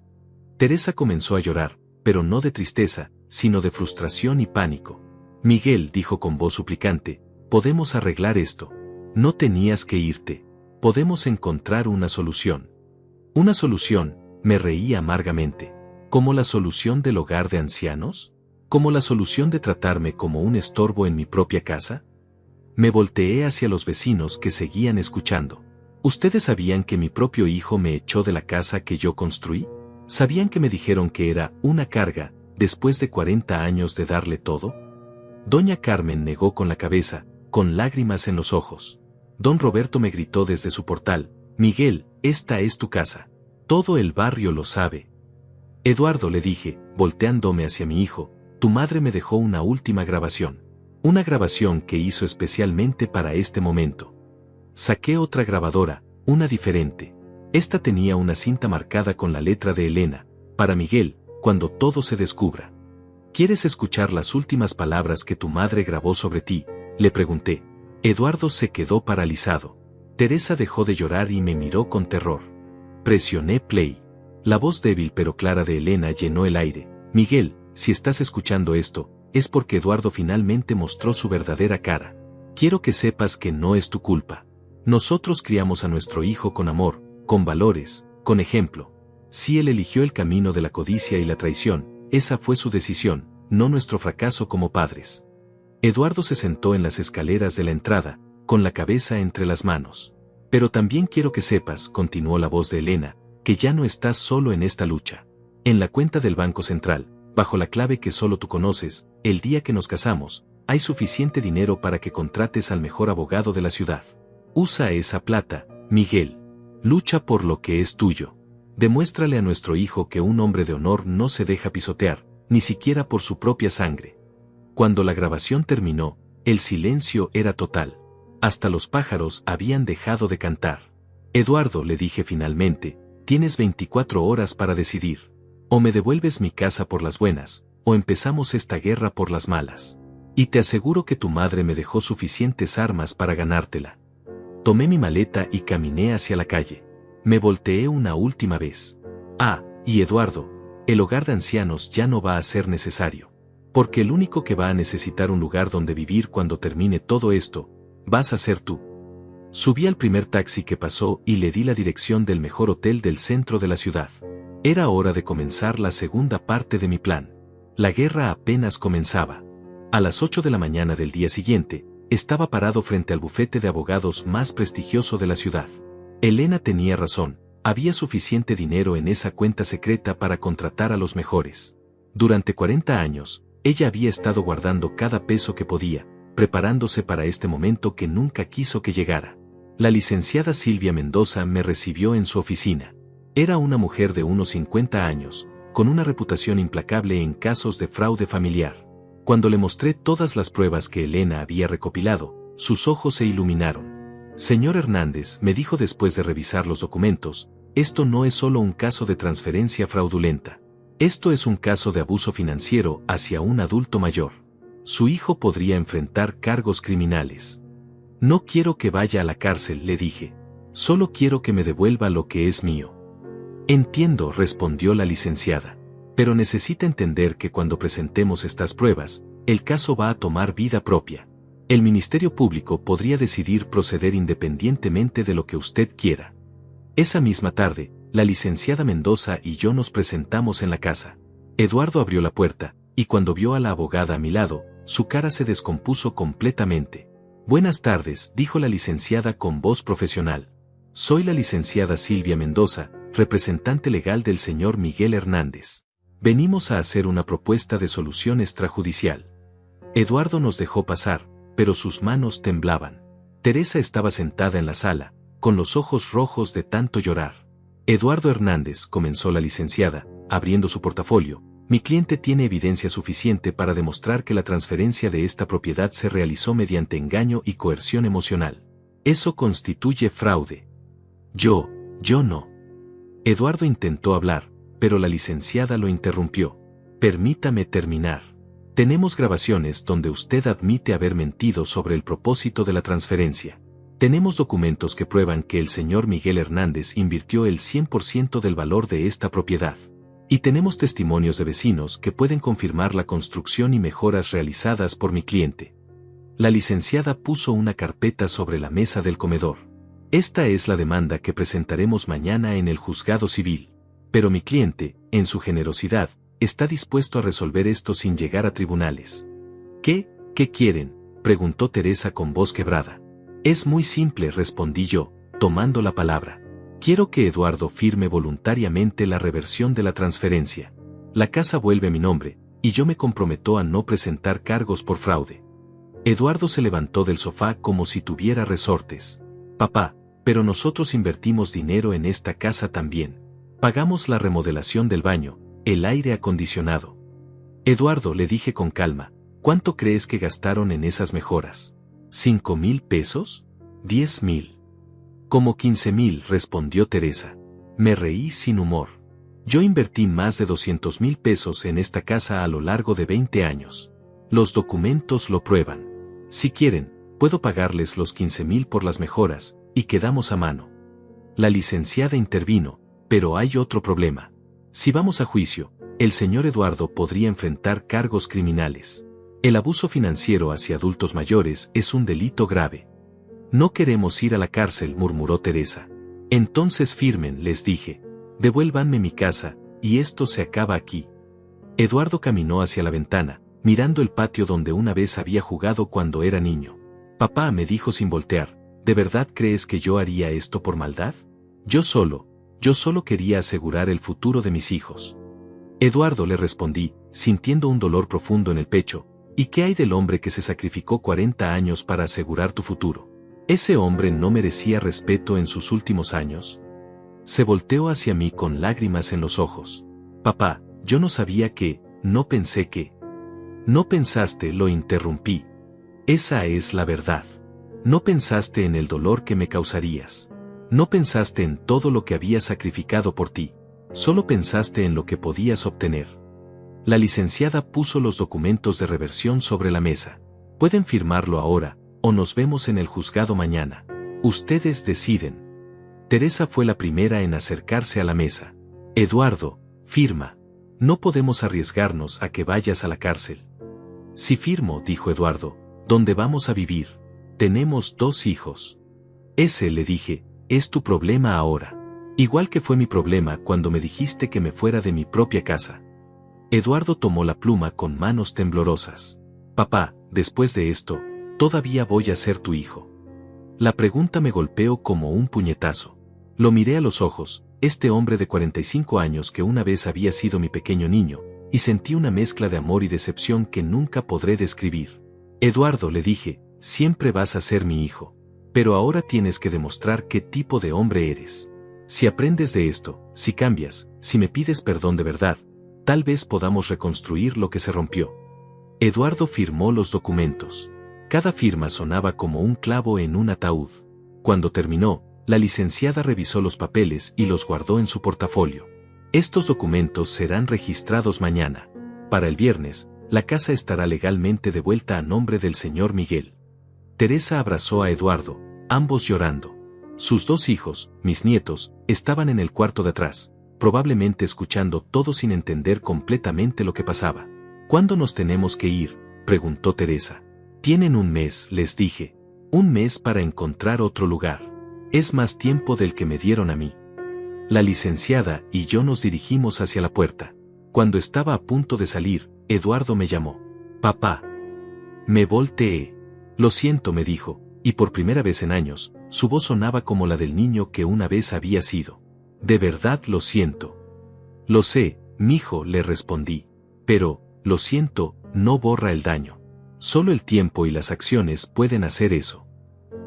Teresa comenzó a llorar, pero no de tristeza, sino de frustración y pánico. Miguel, dijo con voz suplicante, podemos arreglar esto. No tenías que irte. Podemos encontrar una solución. ¿Una solución? Me reí amargamente. ¿Como la solución del hogar de ancianos? ¿Como la solución de tratarme como un estorbo en mi propia casa? Me volteé hacia los vecinos que seguían escuchando. ¿Ustedes sabían que mi propio hijo me echó de la casa que yo construí? ¿Sabían que me dijeron que era una carga, después de 40 años de darle todo? Doña Carmen negó con la cabeza, con lágrimas en los ojos. Don Roberto me gritó desde su portal, Miguel, esta es tu casa. Todo el barrio lo sabe. Eduardo, le dije, volteándome hacia mi hijo, tu madre me dejó una última grabación. Una grabación que hizo especialmente para este momento. Saqué otra grabadora, una diferente. Esta tenía una cinta marcada con la letra de Elena, para Miguel, cuando todo se descubra. ¿Quieres escuchar las últimas palabras que tu madre grabó sobre ti?, le pregunté. Eduardo se quedó paralizado. Teresa dejó de llorar y me miró con terror. Presioné play. La voz débil pero clara de Elena llenó el aire. Miguel, si estás escuchando esto, es porque Eduardo finalmente mostró su verdadera cara. Quiero que sepas que no es tu culpa. Nosotros criamos a nuestro hijo con amor, con valores, con ejemplo. Si él eligió el camino de la codicia y la traición, esa fue su decisión, no nuestro fracaso como padres. Eduardo se sentó en las escaleras de la entrada, con la cabeza entre las manos. Pero también quiero que sepas, continuó la voz de Elena, que ya no estás solo en esta lucha. En la cuenta del Banco Central, bajo la clave que solo tú conoces, el día que nos casamos, hay suficiente dinero para que contrates al mejor abogado de la ciudad. Usa esa plata, Miguel. Lucha por lo que es tuyo. Demuéstrale a nuestro hijo que un hombre de honor no se deja pisotear, ni siquiera por su propia sangre. Cuando la grabación terminó, el silencio era total. Hasta los pájaros habían dejado de cantar. Eduardo, le dije finalmente, tienes 24 horas para decidir. O me devuelves mi casa por las buenas, o empezamos esta guerra por las malas. Y te aseguro que tu madre me dejó suficientes armas para ganártela. Tomé mi maleta y caminé hacia la calle. Me volteé una última vez. Ah, y Eduardo, el hogar de ancianos ya no va a ser necesario. Porque el único que va a necesitar un lugar donde vivir cuando termine todo esto, vas a ser tú. Subí al primer taxi que pasó y le di la dirección del mejor hotel del centro de la ciudad. Era hora de comenzar la segunda parte de mi plan. La guerra apenas comenzaba. A las 8 de la mañana del día siguiente, estaba parado frente al bufete de abogados más prestigioso de la ciudad. Elena tenía razón, había suficiente dinero en esa cuenta secreta para contratar a los mejores. Durante 40 años, ella había estado guardando cada peso que podía, preparándose para este momento que nunca quiso que llegara. La licenciada Silvia Mendoza me recibió en su oficina. Era una mujer de unos 50 años, con una reputación implacable en casos de fraude familiar. Cuando le mostré todas las pruebas que Elena había recopilado, sus ojos se iluminaron. Señor Hernández, me dijo después de revisar los documentos, esto no es solo un caso de transferencia fraudulenta. Esto es un caso de abuso financiero hacia un adulto mayor. Su hijo podría enfrentar cargos criminales. No quiero que vaya a la cárcel, le dije. Solo quiero que me devuelva lo que es mío. Entiendo, respondió la licenciada. Pero necesita entender que cuando presentemos estas pruebas, el caso va a tomar vida propia. El Ministerio Público podría decidir proceder independientemente de lo que usted quiera. Esa misma tarde, la licenciada Mendoza y yo nos presentamos en la casa. Eduardo abrió la puerta, y cuando vio a la abogada a mi lado, su cara se descompuso completamente. Buenas tardes, dijo la licenciada con voz profesional. Soy la licenciada Silvia Mendoza, representante legal del señor Miguel Hernández. Venimos a hacer una propuesta de solución extrajudicial. Eduardo nos dejó pasar, pero sus manos temblaban. Teresa estaba sentada en la sala, con los ojos rojos de tanto llorar. Eduardo Hernández, comenzó la licenciada, abriendo su portafolio, mi cliente tiene evidencia suficiente para demostrar que la transferencia de esta propiedad se realizó mediante engaño y coerción emocional. Eso constituye fraude. Yo no. Eduardo intentó hablar, pero la licenciada lo interrumpió. Permítame terminar. Tenemos grabaciones donde usted admite haber mentido sobre el propósito de la transferencia. Tenemos documentos que prueban que el señor Miguel Hernández invirtió el 100% del valor de esta propiedad. Y tenemos testimonios de vecinos que pueden confirmar la construcción y mejoras realizadas por mi cliente. La licenciada puso una carpeta sobre la mesa del comedor. Esta es la demanda que presentaremos mañana en el juzgado civil. Pero mi cliente, en su generosidad, está dispuesto a resolver esto sin llegar a tribunales. ¿Qué quieren?, preguntó Teresa con voz quebrada. Es muy simple, respondí yo, tomando la palabra. Quiero que Eduardo firme voluntariamente la reversión de la transferencia. La casa vuelve a mi nombre, y yo me comprometo a no presentar cargos por fraude. Eduardo se levantó del sofá como si tuviera resortes. Papá, pero nosotros invertimos dinero en esta casa también. Pagamos la remodelación del baño, el aire acondicionado. Eduardo, le dije con calma, ¿cuánto crees que gastaron en esas mejoras? ¿5,000 pesos? ¿10,000? Como 15,000, respondió Teresa. Me reí sin humor. Yo invertí más de 200,000 pesos en esta casa a lo largo de 20 años. Los documentos lo prueban. Si quieren, puedo pagarles los 15,000 por las mejoras, y quedamos a mano. La licenciada intervino, pero hay otro problema. Si vamos a juicio, el señor Eduardo podría enfrentar cargos criminales. El abuso financiero hacia adultos mayores es un delito grave. No queremos ir a la cárcel, murmuró Teresa. Entonces firmen, les dije. Devuélvanme mi casa, y esto se acaba aquí. Eduardo caminó hacia la ventana, mirando el patio donde una vez había jugado cuando era niño. Papá, me dijo sin voltear, ¿de verdad crees que yo haría esto por maldad? Yo solo quería asegurar el futuro de mis hijos. Eduardo, le respondí, sintiendo un dolor profundo en el pecho, ¿y qué hay del hombre que se sacrificó 40 años para asegurar tu futuro? ¿Ese hombre no merecía respeto en sus últimos años? Se volteó hacia mí con lágrimas en los ojos. Papá, yo no sabía que, no pensé que. No pensaste, lo interrumpí. Esa es la verdad. No pensaste en el dolor que me causarías. No pensaste en todo lo que había sacrificado por ti. Solo pensaste en lo que podías obtener. La licenciada puso los documentos de reversión sobre la mesa. Pueden firmarlo ahora, o nos vemos en el juzgado mañana. Ustedes deciden. Teresa fue la primera en acercarse a la mesa. Eduardo, firma. No podemos arriesgarnos a que vayas a la cárcel. Si firmo, dijo Eduardo, ¿dónde vamos a vivir? Tenemos 2 hijos. Ese, le dije, es tu problema ahora. Igual que fue mi problema cuando me dijiste que me fuera de mi propia casa. Eduardo tomó la pluma con manos temblorosas. Papá, después de esto, todavía voy a ser tu hijo. La pregunta me golpeó como un puñetazo. Lo miré a los ojos, este hombre de 45 años que una vez había sido mi pequeño niño, y sentí una mezcla de amor y decepción que nunca podré describir. Eduardo, le dije, siempre vas a ser mi hijo. Pero ahora tienes que demostrar qué tipo de hombre eres. Si aprendes de esto, si cambias, si me pides perdón de verdad, tal vez podamos reconstruir lo que se rompió. Eduardo firmó los documentos. Cada firma sonaba como un clavo en un ataúd. Cuando terminó, la licenciada revisó los papeles y los guardó en su portafolio. Estos documentos serán registrados mañana. Para el viernes, la casa estará legalmente de vuelta a nombre del señor Miguel. Teresa abrazó a Eduardo, ambos llorando. Sus 2 hijos, mis nietos, estaban en el cuarto de atrás, probablemente escuchando todo sin entender completamente lo que pasaba. ¿Cuándo nos tenemos que ir?, preguntó Teresa. Tienen 1 mes, les dije. 1 mes para encontrar otro lugar. Es más tiempo del que me dieron a mí. La licenciada y yo nos dirigimos hacia la puerta. Cuando estaba a punto de salir, Eduardo me llamó. Papá. Me volteé. Lo siento, me dijo, y por primera vez en años, su voz sonaba como la del niño que una vez había sido. De verdad lo siento. Lo sé, mijo, le respondí. Pero, lo siento, no borra el daño. Solo el tiempo y las acciones pueden hacer eso.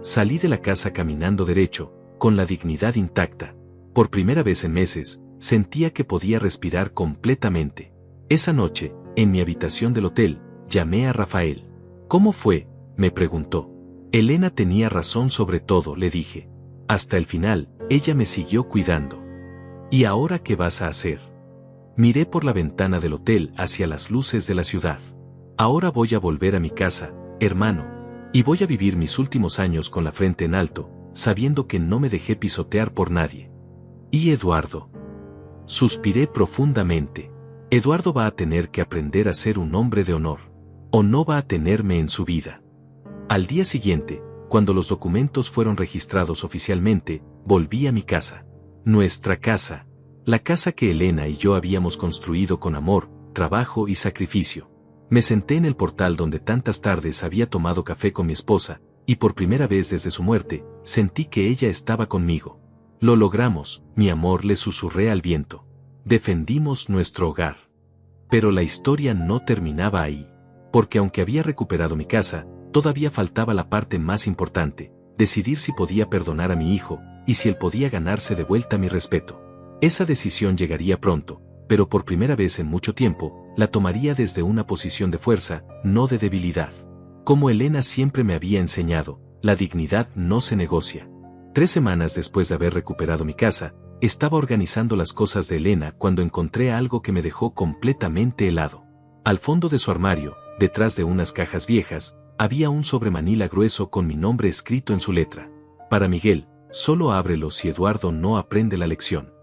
Salí de la casa caminando derecho, con la dignidad intacta. Por primera vez en meses, sentía que podía respirar completamente. Esa noche, en mi habitación del hotel, llamé a Rafael. ¿Cómo fue?, me preguntó. Elena tenía razón sobre todo, le dije. Hasta el final, ella me siguió cuidando. ¿Y ahora qué vas a hacer? Miré por la ventana del hotel hacia las luces de la ciudad. Ahora voy a volver a mi casa, hermano. Y voy a vivir mis últimos años con la frente en alto, sabiendo que no me dejé pisotear por nadie. ¿Y Eduardo? Suspiré profundamente. Eduardo va a tener que aprender a ser un hombre de honor. O no va a tenerme en su vida. Al día siguiente, cuando los documentos fueron registrados oficialmente, volví a mi casa. Nuestra casa. La casa que Elena y yo habíamos construido con amor, trabajo y sacrificio. Me senté en el portal donde tantas tardes había tomado café con mi esposa, y por primera vez desde su muerte, sentí que ella estaba conmigo. Lo logramos, mi amor, le susurré al viento. Defendimos nuestro hogar. Pero la historia no terminaba ahí. Porque aunque había recuperado mi casa, todavía faltaba la parte más importante, decidir si podía perdonar a mi hijo, y si él podía ganarse de vuelta mi respeto. Esa decisión llegaría pronto, pero por primera vez en mucho tiempo, la tomaría desde una posición de fuerza, no de debilidad. Como Elena siempre me había enseñado, la dignidad no se negocia. 3 semanas después de haber recuperado mi casa, estaba organizando las cosas de Elena cuando encontré algo que me dejó completamente helado. Al fondo de su armario, detrás de unas cajas viejas, había un sobremanila grueso con mi nombre escrito en su letra. Para Miguel, solo ábrelo si Eduardo no aprende la lección.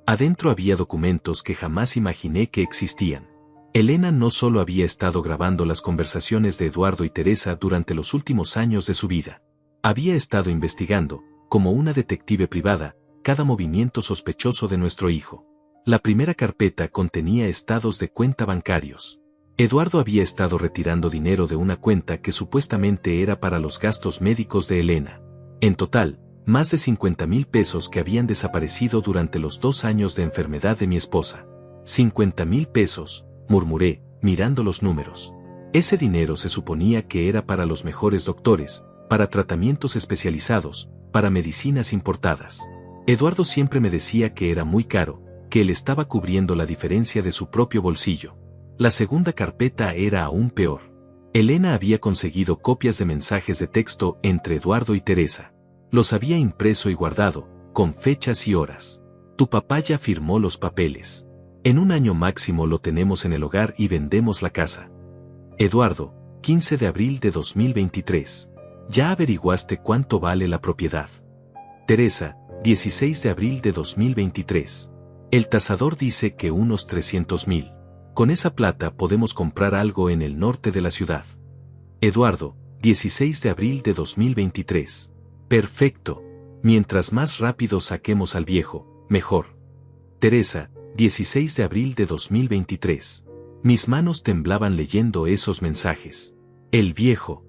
Adentro había documentos que jamás imaginé que existían. Elena no solo había estado grabando las conversaciones de Eduardo y Teresa durante los últimos años de su vida. Había estado investigando, como una detective privada, cada movimiento sospechoso de nuestro hijo. La primera carpeta contenía estados de cuenta bancarios. Eduardo había estado retirando dinero de una cuenta que supuestamente era para los gastos médicos de Elena. En total, más de 50,000 pesos que habían desaparecido durante los 2 años de enfermedad de mi esposa. 50,000 pesos, murmuré, mirando los números. Ese dinero se suponía que era para los mejores doctores, para tratamientos especializados, para medicinas importadas. Eduardo siempre me decía que era muy caro, que él estaba cubriendo la diferencia de su propio bolsillo. La segunda carpeta era aún peor. Elena había conseguido copias de mensajes de texto entre Eduardo y Teresa. Los había impreso y guardado, con fechas y horas. Tu papá ya firmó los papeles. En 1 año máximo lo tenemos en el hogar y vendemos la casa. Eduardo, 15 de abril de 2023. ¿Ya averiguaste cuánto vale la propiedad? Teresa, 16 de abril de 2023. El tasador dice que unos 300,000. Con esa plata podemos comprar algo en el norte de la ciudad. Eduardo, 16 de abril de 2023. Perfecto. Mientras más rápido saquemos al viejo, mejor. Teresa, 16 de abril de 2023. Mis manos temblaban leyendo esos mensajes. El viejo.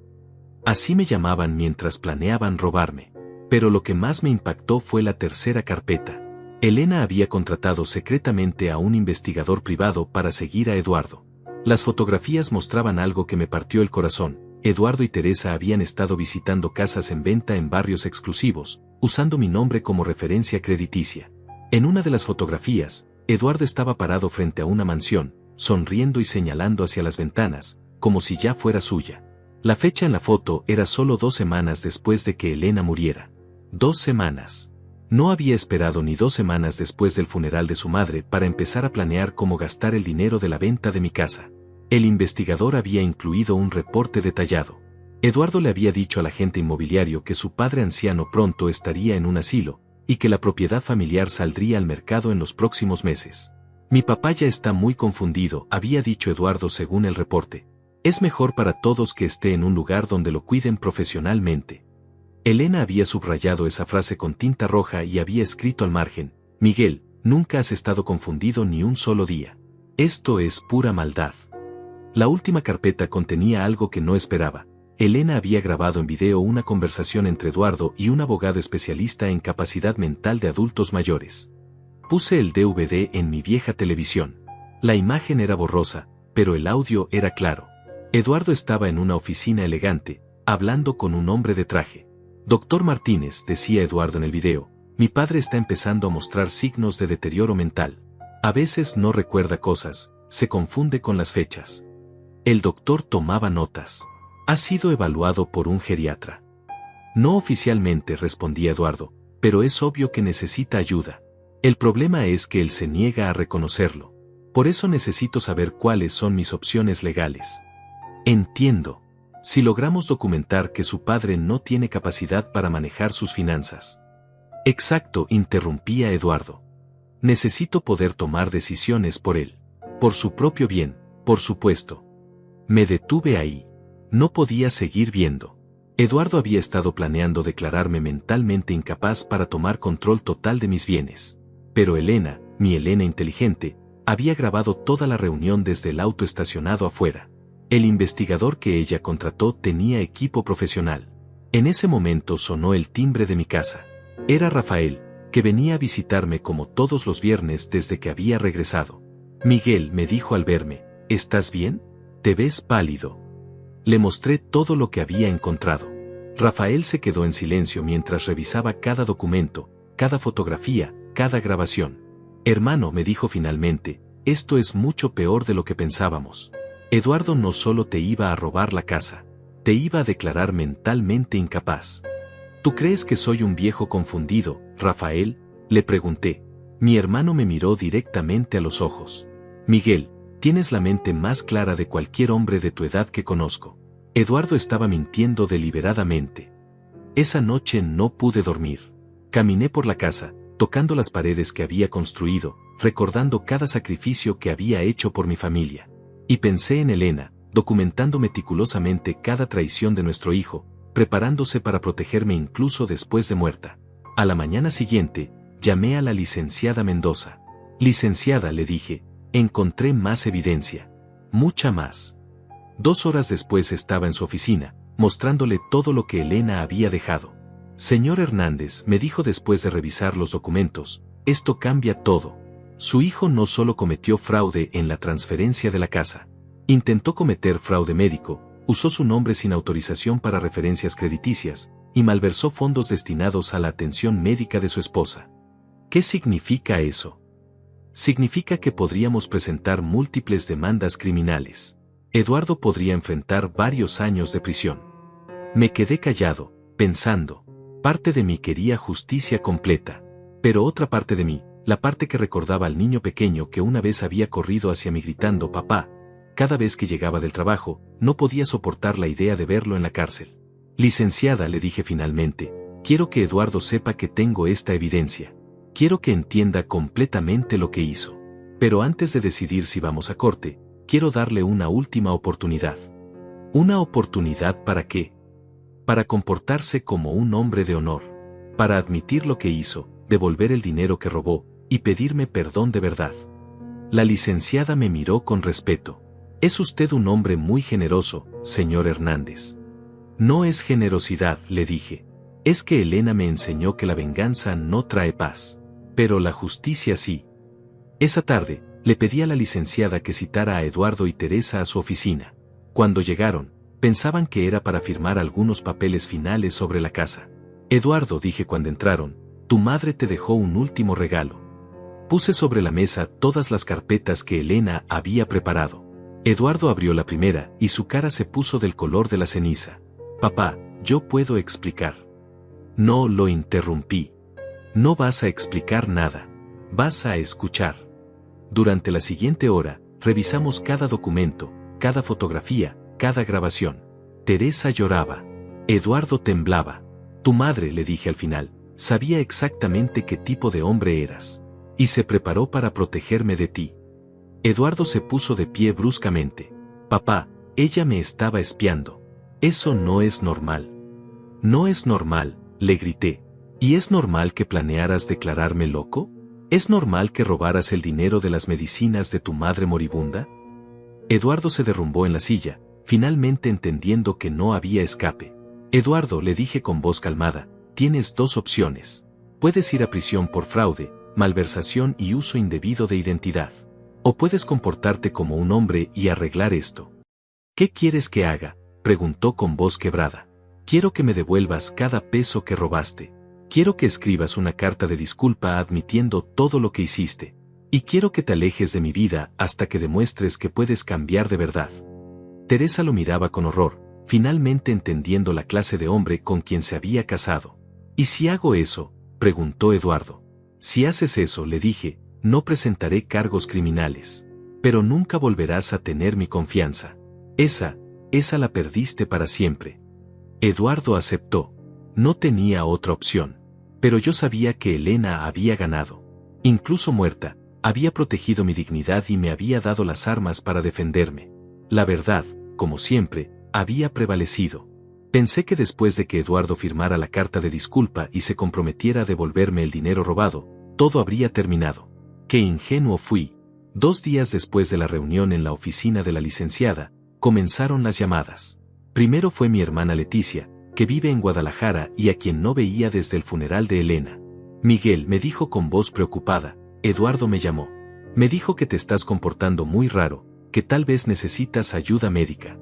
Así me llamaban mientras planeaban robarme. Pero lo que más me impactó fue la tercera carpeta. Elena había contratado secretamente a un investigador privado para seguir a Eduardo. Las fotografías mostraban algo que me partió el corazón. Eduardo y Teresa habían estado visitando casas en venta en barrios exclusivos, usando mi nombre como referencia crediticia. En una de las fotografías, Eduardo estaba parado frente a una mansión, sonriendo y señalando hacia las ventanas, como si ya fuera suya. La fecha en la foto era solo 2 semanas después de que Elena muriera. 2 semanas. No había esperado ni 2 semanas después del funeral de su madre para empezar a planear cómo gastar el dinero de la venta de mi casa. El investigador había incluido un reporte detallado. Eduardo le había dicho al agente inmobiliario que su padre anciano pronto estaría en un asilo, y que la propiedad familiar saldría al mercado en los próximos meses. Mi papá ya está muy confundido, había dicho Eduardo según el reporte. Es mejor para todos que esté en un lugar donde lo cuiden profesionalmente. Elena había subrayado esa frase con tinta roja y había escrito al margen: Miguel, nunca has estado confundido ni un solo día. Esto es pura maldad. La última carpeta contenía algo que no esperaba. Elena había grabado en video una conversación entre Eduardo y un abogado especialista en capacidad mental de adultos mayores. Puse el DVD en mi vieja televisión. La imagen era borrosa, pero el audio era claro. Eduardo estaba en una oficina elegante, hablando con un hombre de traje. Doctor Martínez, decía Eduardo en el video, mi padre está empezando a mostrar signos de deterioro mental. A veces no recuerda cosas, se confunde con las fechas. El doctor tomaba notas. Ha sido evaluado por un geriatra. No oficialmente, respondía Eduardo, pero es obvio que necesita ayuda. El problema es que él se niega a reconocerlo. Por eso necesito saber cuáles son mis opciones legales. Entiendo. Si logramos documentar que su padre no tiene capacidad para manejar sus finanzas. Exacto, interrumpía Eduardo. Necesito poder tomar decisiones por él. Por su propio bien, por supuesto. Me detuve ahí. No podía seguir viendo. Eduardo había estado planeando declararme mentalmente incapaz para tomar control total de mis bienes. Pero Elena, mi Elena inteligente, había grabado toda la reunión desde el auto estacionado afuera. El investigador que ella contrató tenía equipo profesional. En ese momento sonó el timbre de mi casa. Era Rafael, que venía a visitarme como todos los viernes desde que había regresado. Miguel, me dijo al verme, ¿estás bien? Te ves pálido. Le mostré todo lo que había encontrado. Rafael se quedó en silencio mientras revisaba cada documento, cada fotografía, cada grabación. Hermano, me dijo finalmente, esto es mucho peor de lo que pensábamos. Eduardo no solo te iba a robar la casa, te iba a declarar mentalmente incapaz. ¿Tú crees que soy un viejo confundido, Rafael? Le pregunté. Mi hermano me miró directamente a los ojos. Miguel, tienes la mente más clara de cualquier hombre de tu edad que conozco. Eduardo estaba mintiendo deliberadamente. Esa noche no pude dormir. Caminé por la casa, tocando las paredes que había construido, recordando cada sacrificio que había hecho por mi familia. Y pensé en Elena, documentando meticulosamente cada traición de nuestro hijo, preparándose para protegerme incluso después de muerta. A la mañana siguiente, llamé a la licenciada Mendoza. Licenciada, le dije, encontré más evidencia. Mucha más. 2 horas después estaba en su oficina, mostrándole todo lo que Elena había dejado. Señor Hernández, me dijo después de revisar los documentos, esto cambia todo. Su hijo no solo cometió fraude en la transferencia de la casa. Intentó cometer fraude médico, usó su nombre sin autorización para referencias crediticias, y malversó fondos destinados a la atención médica de su esposa. ¿Qué significa eso? Significa que podríamos presentar múltiples demandas criminales. Eduardo podría enfrentar varios años de prisión. Me quedé callado, pensando. Parte de mí quería justicia completa. Pero otra parte de mí, la parte que recordaba al niño pequeño que una vez había corrido hacia mí gritando «papá», cada vez que llegaba del trabajo, no podía soportar la idea de verlo en la cárcel. Licenciada, le dije finalmente, quiero que Eduardo sepa que tengo esta evidencia. Quiero que entienda completamente lo que hizo. Pero antes de decidir si vamos a corte, quiero darle una última oportunidad. ¿Una oportunidad para qué? Para comportarse como un hombre de honor. Para admitir lo que hizo, devolver el dinero que robó, y pedirme perdón de verdad. La licenciada me miró con respeto. Es usted un hombre muy generoso, señor Hernández. No es generosidad, le dije. Es que Elena me enseñó que la venganza no trae paz. Pero la justicia sí. Esa tarde, le pedí a la licenciada que citara a Eduardo y Teresa a su oficina. Cuando llegaron, pensaban que era para firmar algunos papeles finales sobre la casa. Eduardo, dije cuando entraron, tu madre te dejó un último regalo. Puse sobre la mesa todas las carpetas que Elena había preparado. Eduardo abrió la primera y su cara se puso del color de la ceniza. Papá, yo puedo explicar. No, lo interrumpí. No vas a explicar nada. Vas a escuchar. Durante la siguiente hora, revisamos cada documento, cada fotografía, cada grabación. Teresa lloraba. Eduardo temblaba. Tu madre, le dije al final, sabía exactamente qué tipo de hombre eras. Y se preparó para protegerme de ti. Eduardo se puso de pie bruscamente. Papá, ella me estaba espiando. Eso no es normal. No es normal, le grité. ¿Y es normal que planearas declararme loco? ¿Es normal que robaras el dinero de las medicinas de tu madre moribunda? Eduardo se derrumbó en la silla, finalmente entendiendo que no había escape. Eduardo, le dije con voz calmada, tienes 2 opciones. Puedes ir a prisión por fraude, malversación y uso indebido de identidad. O puedes comportarte como un hombre y arreglar esto. ¿Qué quieres que haga?, preguntó con voz quebrada. Quiero que me devuelvas cada peso que robaste. Quiero que escribas una carta de disculpa admitiendo todo lo que hiciste. Y quiero que te alejes de mi vida hasta que demuestres que puedes cambiar de verdad. Teresa lo miraba con horror, finalmente entendiendo la clase de hombre con quien se había casado. ¿Y si hago eso?, preguntó Eduardo. Si haces eso, le dije, no presentaré cargos criminales. Pero nunca volverás a tener mi confianza. Esa la perdiste para siempre. Eduardo aceptó. No tenía otra opción. Pero yo sabía que Elena había ganado. Incluso muerta, había protegido mi dignidad y me había dado las armas para defenderme. La verdad, como siempre, había prevalecido. Pensé que después de que Eduardo firmara la carta de disculpa y se comprometiera a devolverme el dinero robado, todo habría terminado. Qué ingenuo fui. 2 días después de la reunión en la oficina de la licenciada, comenzaron las llamadas. Primero fue mi hermana Leticia, que vive en Guadalajara y a quien no veía desde el funeral de Elena. Miguel, me dijo con voz preocupada. Eduardo me llamó. Me dijo que te estás comportando muy raro, que tal vez necesitas ayuda médica.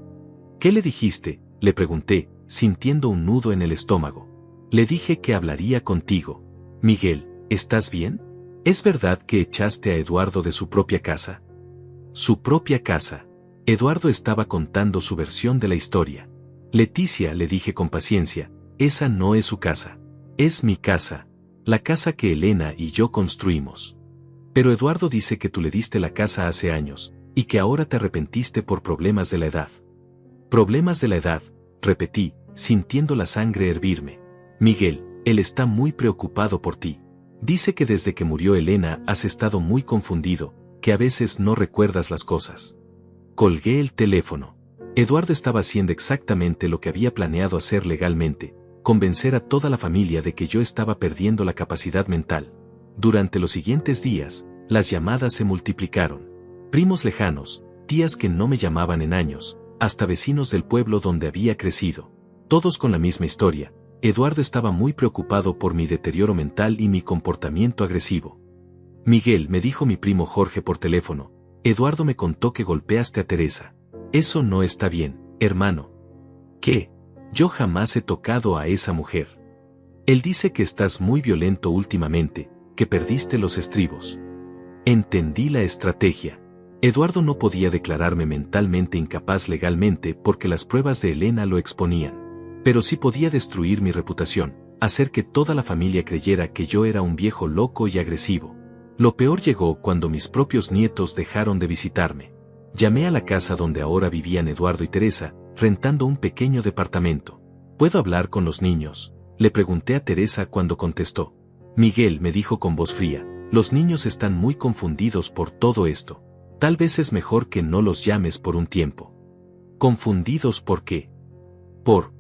¿Qué le dijiste?, le pregunté, sintiendo un nudo en el estómago. Le dije que hablaría contigo. Miguel, ¿estás bien? ¿Es verdad que echaste a Eduardo de su propia casa? Su propia casa. Eduardo estaba contando su versión de la historia. Leticia, le dije con paciencia, esa no es su casa. Es mi casa. La casa que Elena y yo construimos. Pero Eduardo dice que tú le diste la casa hace años, y que ahora te arrepentiste por problemas de la edad. Problemas de la edad, repetí, sintiendo la sangre hervirme. Miguel, él está muy preocupado por ti. Dice que desde que murió Elena has estado muy confundido, que a veces no recuerdas las cosas. Colgué el teléfono. Eduardo estaba haciendo exactamente lo que había planeado hacer legalmente, convencer a toda la familia de que yo estaba perdiendo la capacidad mental. Durante los siguientes días, las llamadas se multiplicaron. Primos lejanos, tías que no me llamaban en años, hasta vecinos del pueblo donde había crecido. Todos con la misma historia. Eduardo estaba muy preocupado por mi deterioro mental y mi comportamiento agresivo. Miguel, me dijo mi primo Jorge por teléfono, Eduardo me contó que golpeaste a Teresa. Eso no está bien, hermano. ¿Qué? Yo jamás he tocado a esa mujer. Él dice que estás muy violento últimamente, que perdiste los estribos. Entendí la estrategia. Eduardo no podía declararme mentalmente incapaz legalmente porque las pruebas de Elena lo exponían. Pero sí podía destruir mi reputación, hacer que toda la familia creyera que yo era un viejo loco y agresivo. Lo peor llegó cuando mis propios nietos dejaron de visitarme. Llamé a la casa donde ahora vivían Eduardo y Teresa, rentando un pequeño departamento. ¿Puedo hablar con los niños?, le pregunté a Teresa cuando contestó. Miguel, me dijo con voz fría, los niños están muy confundidos por todo esto. Tal vez es mejor que no los llames por un tiempo. ¿Confundidos por qué? Por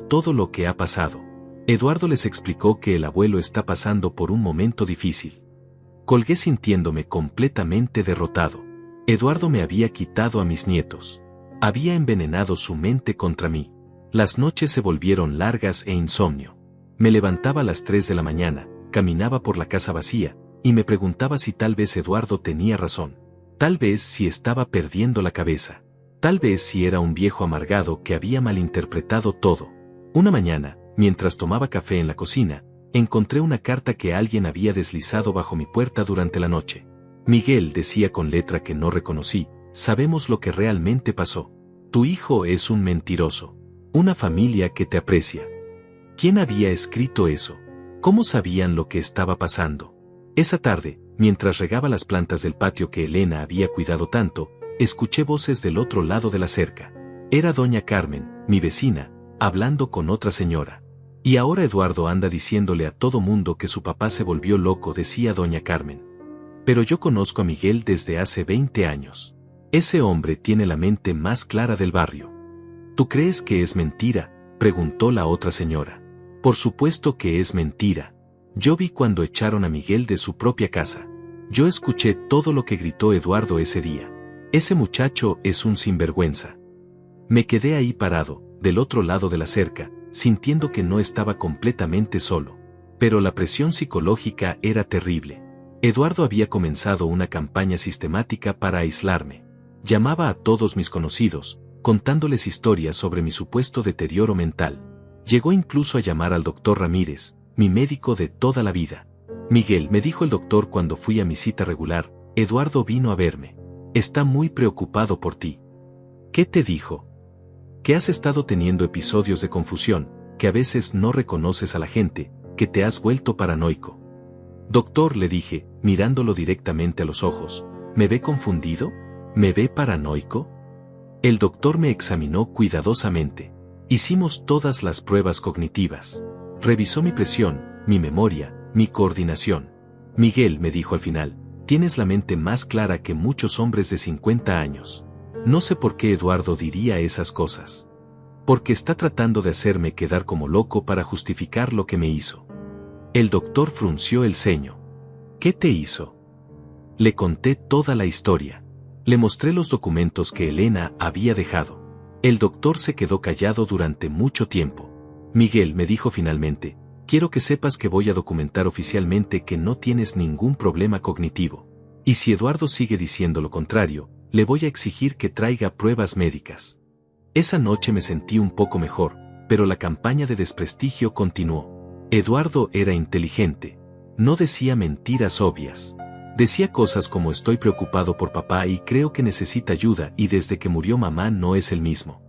todo lo que ha pasado. Eduardo les explicó que el abuelo está pasando por un momento difícil. Colgué sintiéndome completamente derrotado. Eduardo me había quitado a mis nietos. Había envenenado su mente contra mí. Las noches se volvieron largas e insomnio. Me levantaba a las 3 de la mañana, caminaba por la casa vacía, y me preguntaba si tal vez Eduardo tenía razón. Tal vez si estaba perdiendo la cabeza. Tal vez si era un viejo amargado que había malinterpretado todo. Una mañana, mientras tomaba café en la cocina, encontré una carta que alguien había deslizado bajo mi puerta durante la noche. Miguel, decía con letra que no reconocí, sabemos lo que realmente pasó. Tu hijo es un mentiroso. Una familia que te aprecia. ¿Quién había escrito eso? ¿Cómo sabían lo que estaba pasando? Esa tarde, mientras regaba las plantas del patio que Elena había cuidado tanto, escuché voces del otro lado de la cerca. Era doña Carmen, mi vecina, hablando con otra señora. Y ahora Eduardo anda diciéndole a todo mundo que su papá se volvió loco, decía doña Carmen. Pero yo conozco a Miguel desde hace 20 años. Ese hombre tiene la mente más clara del barrio. ¿Tú crees que es mentira?, preguntó la otra señora. Por supuesto que es mentira. Yo vi cuando echaron a Miguel de su propia casa. Yo escuché todo lo que gritó Eduardo ese día. Ese muchacho es un sinvergüenza. Me quedé ahí parado, del otro lado de la cerca, sintiendo que no estaba completamente solo. Pero la presión psicológica era terrible. Eduardo había comenzado una campaña sistemática para aislarme. Llamaba a todos mis conocidos, contándoles historias sobre mi supuesto deterioro mental. Llegó incluso a llamar al doctor Ramírez, mi médico de toda la vida. Miguel, me dijo el doctor cuando fui a mi cita regular, Eduardo vino a verme. Está muy preocupado por ti. ¿Qué te dijo? Que has estado teniendo episodios de confusión, que a veces no reconoces a la gente, que te has vuelto paranoico. Doctor, le dije, mirándolo directamente a los ojos, ¿me ve confundido? ¿Me ve paranoico? El doctor me examinó cuidadosamente. Hicimos todas las pruebas cognitivas. Revisó mi presión, mi memoria, mi coordinación. Miguel, me dijo al final, tienes la mente más clara que muchos hombres de 50 años. No sé por qué Eduardo diría esas cosas. Porque está tratando de hacerme quedar como loco para justificar lo que me hizo. El doctor frunció el ceño. ¿Qué te hizo? Le conté toda la historia. Le mostré los documentos que Elena había dejado. El doctor se quedó callado durante mucho tiempo. Miguel, me dijo finalmente, quiero que sepas que voy a documentar oficialmente que no tienes ningún problema cognitivo. Y si Eduardo sigue diciendo lo contrario, le voy a exigir que traiga pruebas médicas. Esa noche me sentí un poco mejor, pero la campaña de desprestigio continuó. Eduardo era inteligente. No decía mentiras obvias. Decía cosas como estoy preocupado por papá y creo que necesita ayuda y desde que murió mamá no es el mismo.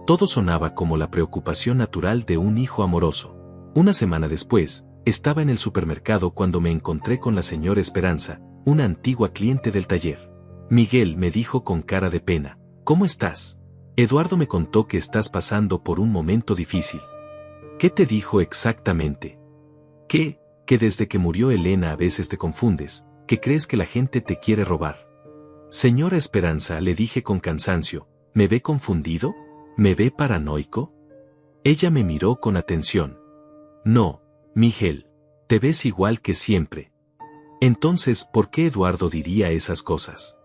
Todo sonaba como la preocupación natural de un hijo amoroso. Una semana después, estaba en el supermercado cuando me encontré con la señora Esperanza, una antigua cliente del taller. Miguel, me dijo con cara de pena, ¿cómo estás? Eduardo me contó que estás pasando por un momento difícil. ¿Qué te dijo exactamente? Que desde que murió Elena a veces te confundes, que crees que la gente te quiere robar. Señora Esperanza, le dije con cansancio, ¿me ve confundido? ¿Me ve paranoico? Ella me miró con atención. No, Miguel, te ves igual que siempre. Entonces, ¿por qué Eduardo diría esas cosas?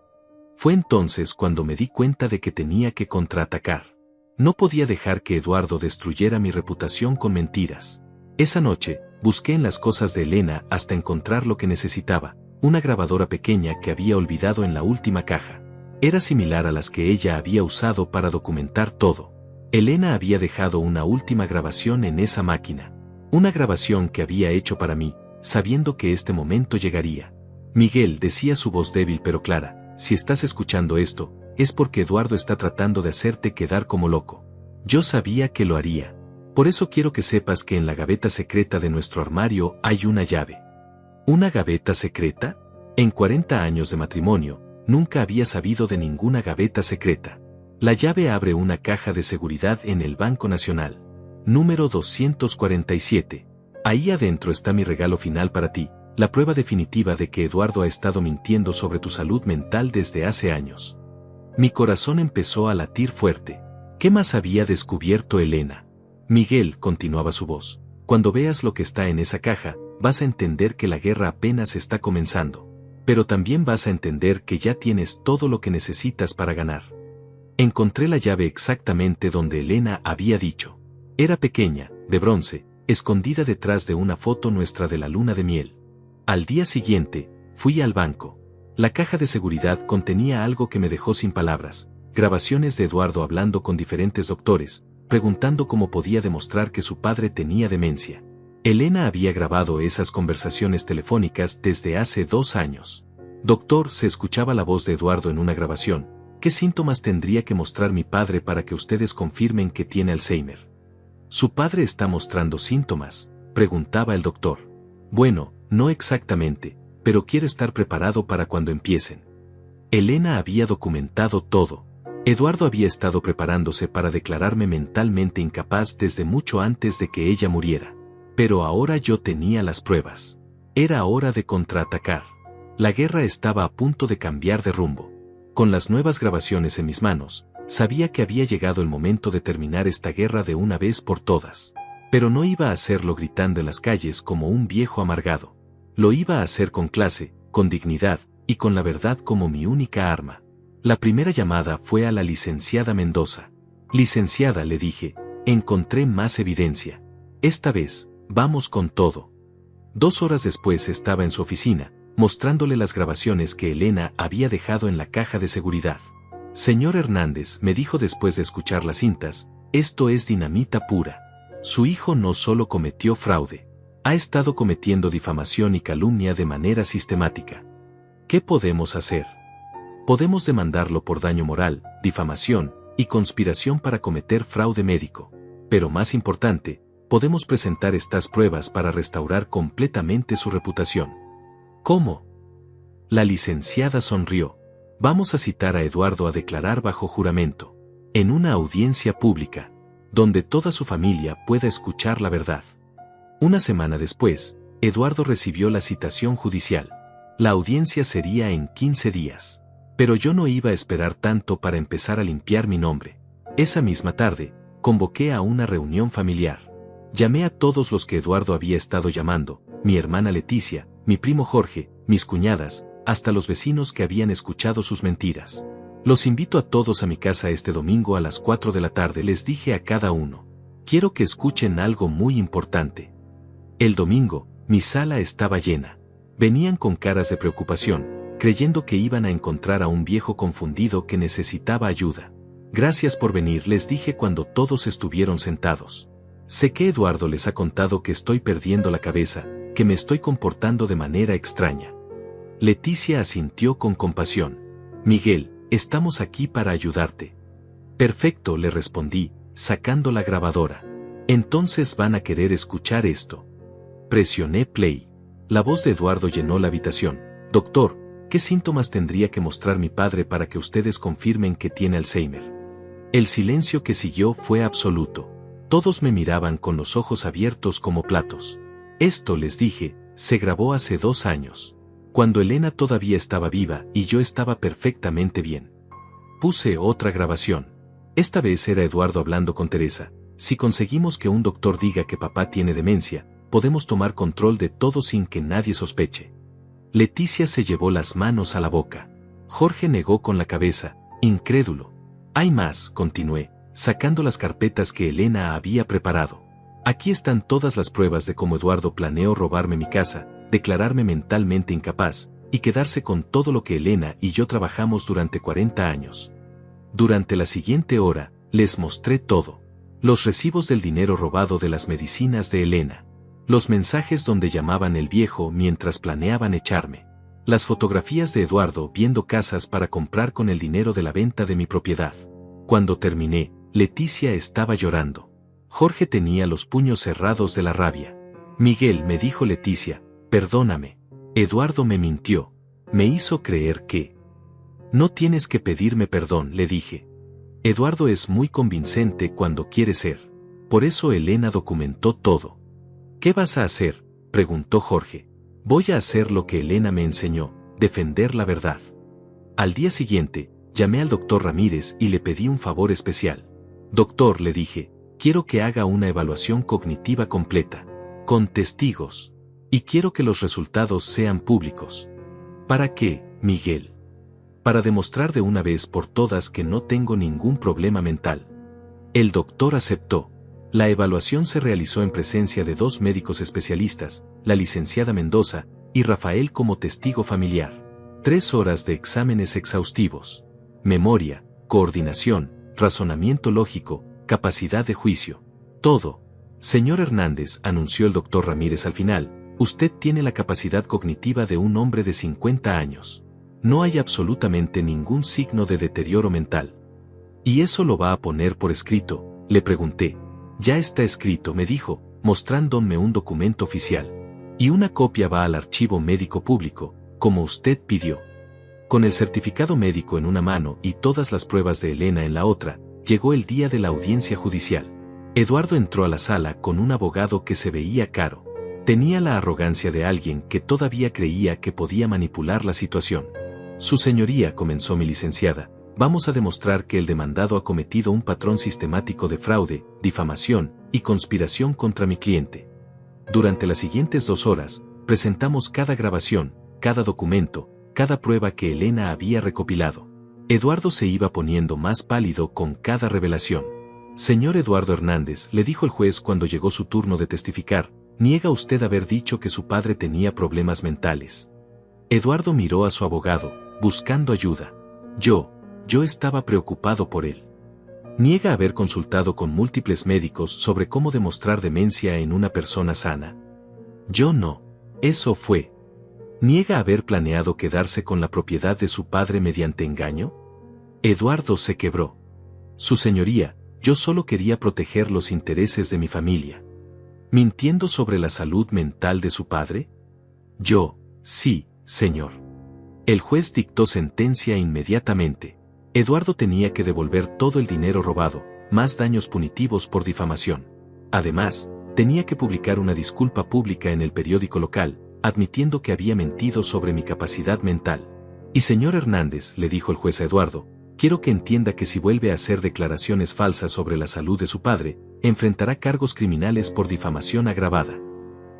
Fue entonces cuando me di cuenta de que tenía que contraatacar. No podía dejar que Eduardo destruyera mi reputación con mentiras. Esa noche, busqué en las cosas de Elena hasta encontrar lo que necesitaba, una grabadora pequeña que había olvidado en la última caja. Era similar a las que ella había usado para documentar todo. Elena había dejado una última grabación en esa máquina. Una grabación que había hecho para mí, sabiendo que este momento llegaría. Miguel, decía su voz débil pero clara, si estás escuchando esto, es porque Eduardo está tratando de hacerte quedar como loco. Yo sabía que lo haría. Por eso quiero que sepas que en la gaveta secreta de nuestro armario hay una llave. ¿Una gaveta secreta? En 40 años de matrimonio, nunca había sabido de ninguna gaveta secreta. La llave abre una caja de seguridad en el Banco Nacional. Número 247. Ahí adentro está mi regalo final para ti, la prueba definitiva de que Eduardo ha estado mintiendo sobre tu salud mental desde hace años. Mi corazón empezó a latir fuerte. ¿Qué más había descubierto Elena? Miguel, continuaba su voz, cuando veas lo que está en esa caja, vas a entender que la guerra apenas está comenzando. Pero también vas a entender que ya tienes todo lo que necesitas para ganar. Encontré la llave exactamente donde Elena había dicho. Era pequeña, de bronce, escondida detrás de una foto nuestra de la luna de miel. Al día siguiente, fui al banco. La caja de seguridad contenía algo que me dejó sin palabras, grabaciones de Eduardo hablando con diferentes doctores, preguntando cómo podía demostrar que su padre tenía demencia. Elena había grabado esas conversaciones telefónicas desde hace 2 años. Doctor, se escuchaba la voz de Eduardo en una grabación. ¿Qué síntomas tendría que mostrar mi padre para que ustedes confirmen que tiene Alzheimer? ¿Su padre está mostrando síntomas?, preguntaba el doctor. Bueno, no exactamente, pero quiero estar preparado para cuando empiecen. Elena había documentado todo. Eduardo había estado preparándose para declararme mentalmente incapaz desde mucho antes de que ella muriera. Pero ahora yo tenía las pruebas. Era hora de contraatacar. La guerra estaba a punto de cambiar de rumbo. Con las nuevas grabaciones en mis manos, sabía que había llegado el momento de terminar esta guerra de una vez por todas. Pero no iba a hacerlo gritando en las calles como un viejo amargado. Lo iba a hacer con clase, con dignidad, y con la verdad como mi única arma. La primera llamada fue a la licenciada Mendoza. Licenciada, le dije, encontré más evidencia. Esta vez, vamos con todo. 2 horas después estaba en su oficina, mostrándole las grabaciones que Elena había dejado en la caja de seguridad. Señor Hernández, me dijo después de escuchar las cintas, esto es dinamita pura. Su hijo no solo cometió fraude, ha estado cometiendo difamación y calumnia de manera sistemática. ¿Qué podemos hacer? Podemos demandarlo por daño moral, difamación y conspiración para cometer fraude médico. Pero más importante, podemos presentar estas pruebas para restaurar completamente su reputación. ¿Cómo? La licenciada sonrió. Vamos a citar a Eduardo a declarar bajo juramento, en una audiencia pública, donde toda su familia pueda escuchar la verdad. Una semana después, Eduardo recibió la citación judicial. La audiencia sería en 15 días. Pero yo no iba a esperar tanto para empezar a limpiar mi nombre. Esa misma tarde, convoqué a una reunión familiar. Llamé a todos los que Eduardo había estado llamando, mi hermana Leticia, mi primo Jorge, mis cuñadas, hasta los vecinos que habían escuchado sus mentiras. Los invito a todos a mi casa este domingo a las 4 de la tarde, les dije a cada uno. Quiero que escuchen algo muy importante. El domingo, mi sala estaba llena. Venían con caras de preocupación, creyendo que iban a encontrar a un viejo confundido que necesitaba ayuda. Gracias por venir, les dije cuando todos estuvieron sentados. Sé que Eduardo les ha contado que estoy perdiendo la cabeza, que me estoy comportando de manera extraña. Leticia asintió con compasión. Miguel, estamos aquí para ayudarte. Perfecto, le respondí, sacando la grabadora. Entonces van a querer escuchar esto. Presioné play. La voz de Eduardo llenó la habitación. Doctor, ¿qué síntomas tendría que mostrar mi padre para que ustedes confirmen que tiene Alzheimer? El silencio que siguió fue absoluto. Todos me miraban con los ojos abiertos como platos. Esto, les dije, se grabó hace 2 años. Cuando Elena todavía estaba viva y yo estaba perfectamente bien. Puse otra grabación. Esta vez era Eduardo hablando con Teresa. Si conseguimos que un doctor diga que papá tiene demencia, podemos tomar control de todo sin que nadie sospeche. Leticia se llevó las manos a la boca. Jorge negó con la cabeza, incrédulo. Hay más, continué, sacando las carpetas que Elena había preparado. Aquí están todas las pruebas de cómo Eduardo planeó robarme mi casa, declararme mentalmente incapaz, y quedarse con todo lo que Elena y yo trabajamos durante 40 años. Durante la siguiente hora, les mostré todo. Los recibos del dinero robado de las medicinas de Elena. Los mensajes donde llamaban el viejo mientras planeaban echarme. Las fotografías de Eduardo viendo casas para comprar con el dinero de la venta de mi propiedad. Cuando terminé, Leticia estaba llorando. Jorge tenía los puños cerrados de la rabia. Miguel, me dijo Leticia, perdóname. Eduardo me mintió. Me hizo creer que... No tienes que pedirme perdón, le dije. Eduardo es muy convincente cuando quiere ser. Por eso Elena documentó todo. ¿Qué vas a hacer?, preguntó Jorge. Voy a hacer lo que Elena me enseñó, defender la verdad. Al día siguiente, llamé al doctor Ramírez y le pedí un favor especial. Doctor, le dije, quiero que haga una evaluación cognitiva completa, con testigos. Y quiero que los resultados sean públicos. ¿Para qué, Miguel? Para demostrar de una vez por todas que no tengo ningún problema mental. El doctor aceptó. La evaluación se realizó en presencia de 2 médicos especialistas, la licenciada Mendoza y Rafael como testigo familiar. 3 horas de exámenes exhaustivos. Memoria, coordinación, razonamiento lógico, capacidad de juicio. Todo. Señor Hernández, anunció el doctor Ramírez al final, usted tiene la capacidad cognitiva de un hombre de 50 años. No hay absolutamente ningún signo de deterioro mental. ¿Y eso lo va a poner por escrito?, le pregunté. Ya está escrito, me dijo, mostrándome un documento oficial. Y una copia va al archivo médico público, como usted pidió. Con el certificado médico en una mano y todas las pruebas de Elena en la otra, llegó el día de la audiencia judicial. Eduardo entró a la sala con un abogado que se veía caro. Tenía la arrogancia de alguien que todavía creía que podía manipular la situación. Su señoría, comenzó mi licenciada, vamos a demostrar que el demandado ha cometido un patrón sistemático de fraude, difamación y conspiración contra mi cliente. Durante las siguientes 2 horas, presentamos cada grabación, cada documento, cada prueba que Elena había recopilado. Eduardo se iba poniendo más pálido con cada revelación. Señor Eduardo Hernández, le dijo el juez cuando llegó su turno de testificar, niega usted haber dicho que su padre tenía problemas mentales. Eduardo miró a su abogado, buscando ayuda. Yo estaba preocupado por él. Niega haber consultado con múltiples médicos sobre cómo demostrar demencia en una persona sana. Yo no. Eso fue. ¿Niega haber planeado quedarse con la propiedad de su padre mediante engaño? Eduardo se quebró. Su señoría, yo solo quería proteger los intereses de mi familia. ¿Mintiendo sobre la salud mental de su padre? Yo, sí, señor. El juez dictó sentencia inmediatamente. Eduardo tenía que devolver todo el dinero robado, más daños punitivos por difamación. Además, tenía que publicar una disculpa pública en el periódico local, admitiendo que había mentido sobre mi capacidad mental. Y señor Hernández, le dijo el juez a Eduardo, quiero que entienda que si vuelve a hacer declaraciones falsas sobre la salud de su padre, enfrentará cargos criminales por difamación agravada.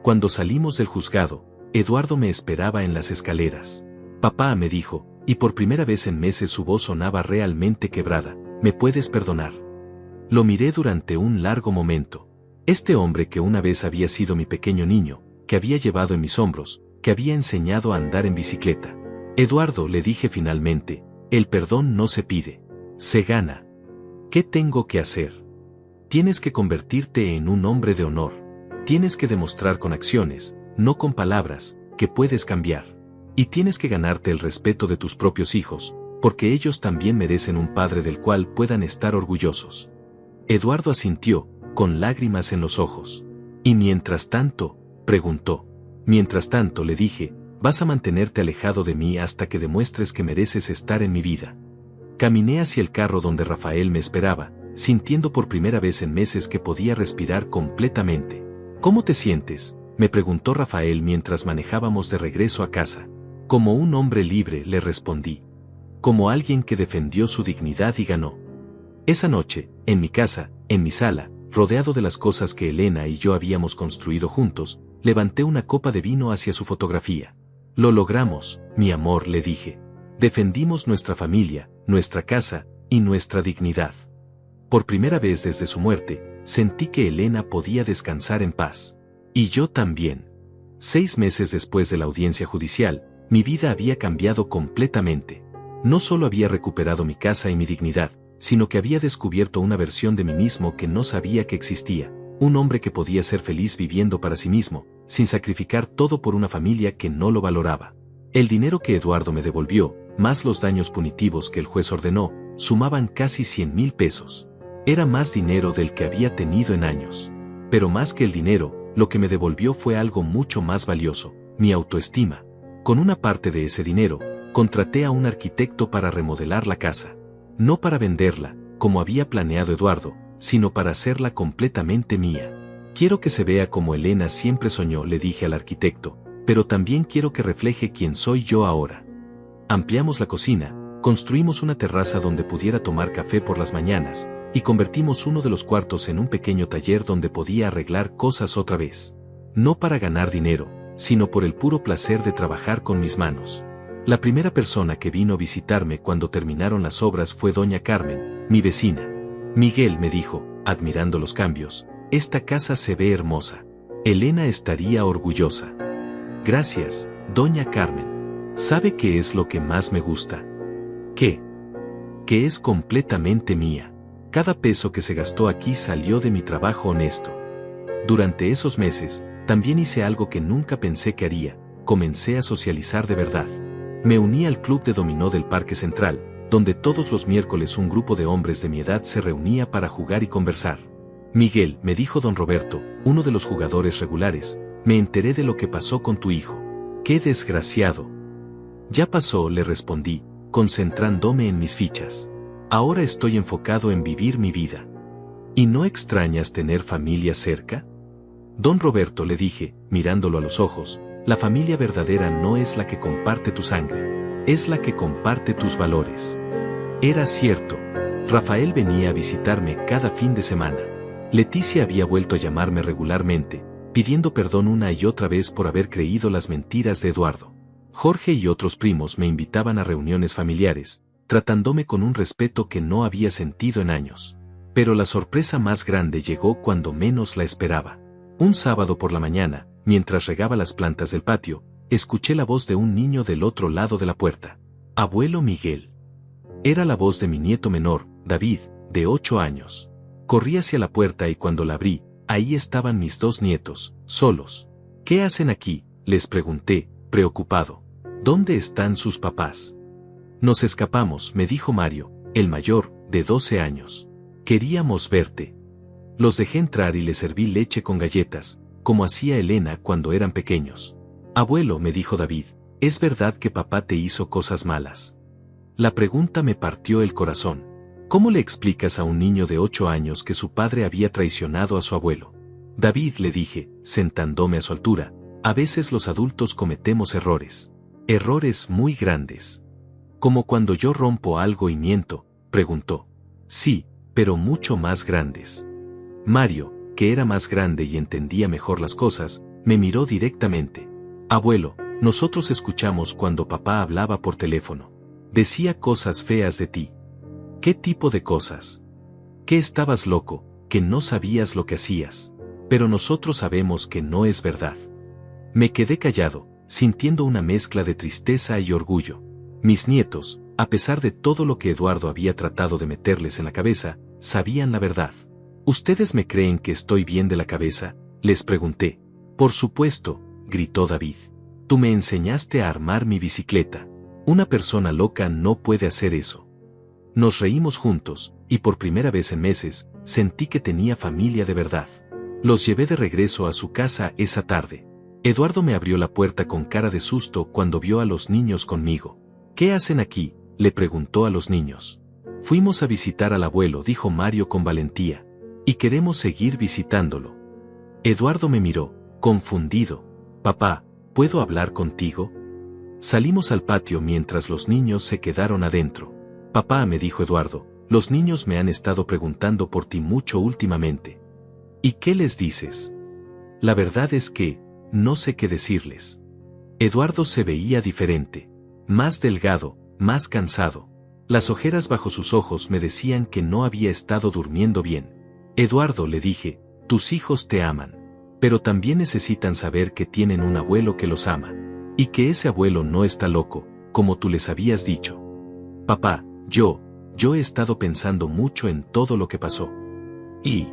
Cuando salimos del juzgado, Eduardo me esperaba en las escaleras. Papá, me dijo, y por primera vez en meses su voz sonaba realmente quebrada, ¿me puedes perdonar? Lo miré durante un largo momento. Este hombre que una vez había sido mi pequeño niño, que había llevado en mis hombros, que había enseñado a andar en bicicleta. Eduardo, le dije finalmente, el perdón no se pide, se gana. ¿Qué tengo que hacer? Tienes que convertirte en un hombre de honor. Tienes que demostrar con acciones, no con palabras, que puedes cambiar. Y tienes que ganarte el respeto de tus propios hijos, porque ellos también merecen un padre del cual puedan estar orgullosos. Eduardo asintió, con lágrimas en los ojos. ¿Y mientras tanto? Preguntó. Mientras tanto, le dije, vas a mantenerte alejado de mí hasta que demuestres que mereces estar en mi vida. Caminé hacia el carro donde Rafael me esperaba, sintiendo por primera vez en meses que podía respirar completamente. ¿Cómo te sientes?, me preguntó Rafael mientras manejábamos de regreso a casa. Como un hombre libre, le respondí. Como alguien que defendió su dignidad y ganó. Esa noche, en mi casa, en mi sala, rodeado de las cosas que Elena y yo habíamos construido juntos, levanté una copa de vino hacia su fotografía. Lo logramos, mi amor, le dije. Defendimos nuestra familia, nuestra casa, y nuestra dignidad. Por primera vez desde su muerte, sentí que Elena podía descansar en paz. Y yo también. 6 meses después de la audiencia judicial, mi vida había cambiado completamente. No solo había recuperado mi casa y mi dignidad, sino que había descubierto una versión de mí mismo que no sabía que existía, un hombre que podía ser feliz viviendo para sí mismo, sin sacrificar todo por una familia que no lo valoraba. El dinero que Eduardo me devolvió, más los daños punitivos que el juez ordenó, sumaban casi 100,000 pesos. Era más dinero del que había tenido en años. Pero más que el dinero, lo que me devolvió fue algo mucho más valioso, mi autoestima. Con una parte de ese dinero, contraté a un arquitecto para remodelar la casa. No para venderla, como había planeado Eduardo, sino para hacerla completamente mía. Quiero que se vea como Elena siempre soñó, le dije al arquitecto, pero también quiero que refleje quién soy yo ahora. Ampliamos la cocina, construimos una terraza donde pudiera tomar café por las mañanas, y convertimos uno de los cuartos en un pequeño taller donde podía arreglar cosas otra vez. No para ganar dinero, sino por el puro placer de trabajar con mis manos. La primera persona que vino a visitarme cuando terminaron las obras fue doña Carmen, mi vecina. Miguel, me dijo, admirando los cambios, esta casa se ve hermosa. Elena estaría orgullosa. Gracias, doña Carmen. ¿Sabe qué es lo que más me gusta? ¿Qué? Que es completamente mía. Cada peso que se gastó aquí salió de mi trabajo honesto. Durante esos meses, también hice algo que nunca pensé que haría, comencé a socializar de verdad. Me uní al club de dominó del Parque Central, donde todos los miércoles un grupo de hombres de mi edad se reunía para jugar y conversar. Miguel, me dijo don Roberto, uno de los jugadores regulares, me enteré de lo que pasó con tu hijo. ¡Qué desgraciado! Ya pasó, le respondí, concentrándome en mis fichas. Ahora estoy enfocado en vivir mi vida. ¿Y no extrañas tener familia cerca? Don Roberto, le dije, mirándolo a los ojos, la familia verdadera no es la que comparte tu sangre, es la que comparte tus valores. Era cierto. Rafael venía a visitarme cada fin de semana. Leticia había vuelto a llamarme regularmente, pidiendo perdón una y otra vez por haber creído las mentiras de Eduardo. Jorge y otros primos me invitaban a reuniones familiares, tratándome con un respeto que no había sentido en años. Pero la sorpresa más grande llegó cuando menos la esperaba. Un sábado por la mañana, mientras regaba las plantas del patio, escuché la voz de un niño del otro lado de la puerta. Abuelo Miguel. Era la voz de mi nieto menor, David, de 8 años. Corrí hacia la puerta y cuando la abrí, ahí estaban mis 2 nietos, solos. ¿Qué hacen aquí?, les pregunté, preocupado. ¿Dónde están sus papás? Nos escapamos, me dijo Mario, el mayor, de 12 años. Queríamos verte. Los dejé entrar y les serví leche con galletas, como hacía Elena cuando eran pequeños. Abuelo, me dijo David, ¿es verdad que papá te hizo cosas malas? La pregunta me partió el corazón. ¿Cómo le explicas a un niño de 8 años que su padre había traicionado a su abuelo? David, le dije, sentándome a su altura, a veces los adultos cometemos errores. Errores muy grandes. ¿Como cuando yo rompo algo y miento?, preguntó. Sí, pero mucho más grandes. Mario, que era más grande y entendía mejor las cosas, me miró directamente. Abuelo, nosotros escuchamos cuando papá hablaba por teléfono. Decía cosas feas de ti. ¿Qué tipo de cosas? Que estabas loco, que no sabías lo que hacías. Pero nosotros sabemos que no es verdad. Me quedé callado, sintiendo una mezcla de tristeza y orgullo. Mis nietos, a pesar de todo lo que Eduardo había tratado de meterles en la cabeza, sabían la verdad. ¿Ustedes me creen que estoy bien de la cabeza?, les pregunté. Por supuesto, gritó David. Tú me enseñaste a armar mi bicicleta. Una persona loca no puede hacer eso. Nos reímos juntos, y por primera vez en meses, sentí que tenía familia de verdad. Los llevé de regreso a su casa esa tarde. Eduardo me abrió la puerta con cara de susto cuando vio a los niños conmigo. ¿Qué hacen aquí?, le preguntó a los niños. Fuimos a visitar al abuelo, dijo Mario con valentía. Y queremos seguir visitándolo. Eduardo me miró, confundido. Papá, ¿puedo hablar contigo? Salimos al patio mientras los niños se quedaron adentro. Papá, me dijo Eduardo, los niños me han estado preguntando por ti mucho últimamente. ¿Y qué les dices? La verdad es que, no sé qué decirles. Eduardo se veía diferente. Más delgado, más cansado. Las ojeras bajo sus ojos me decían que no había estado durmiendo bien. Eduardo, le dije, tus hijos te aman. Pero también necesitan saber que tienen un abuelo que los ama. Y que ese abuelo no está loco, como tú les habías dicho. Papá, yo he estado pensando mucho en todo lo que pasó. Y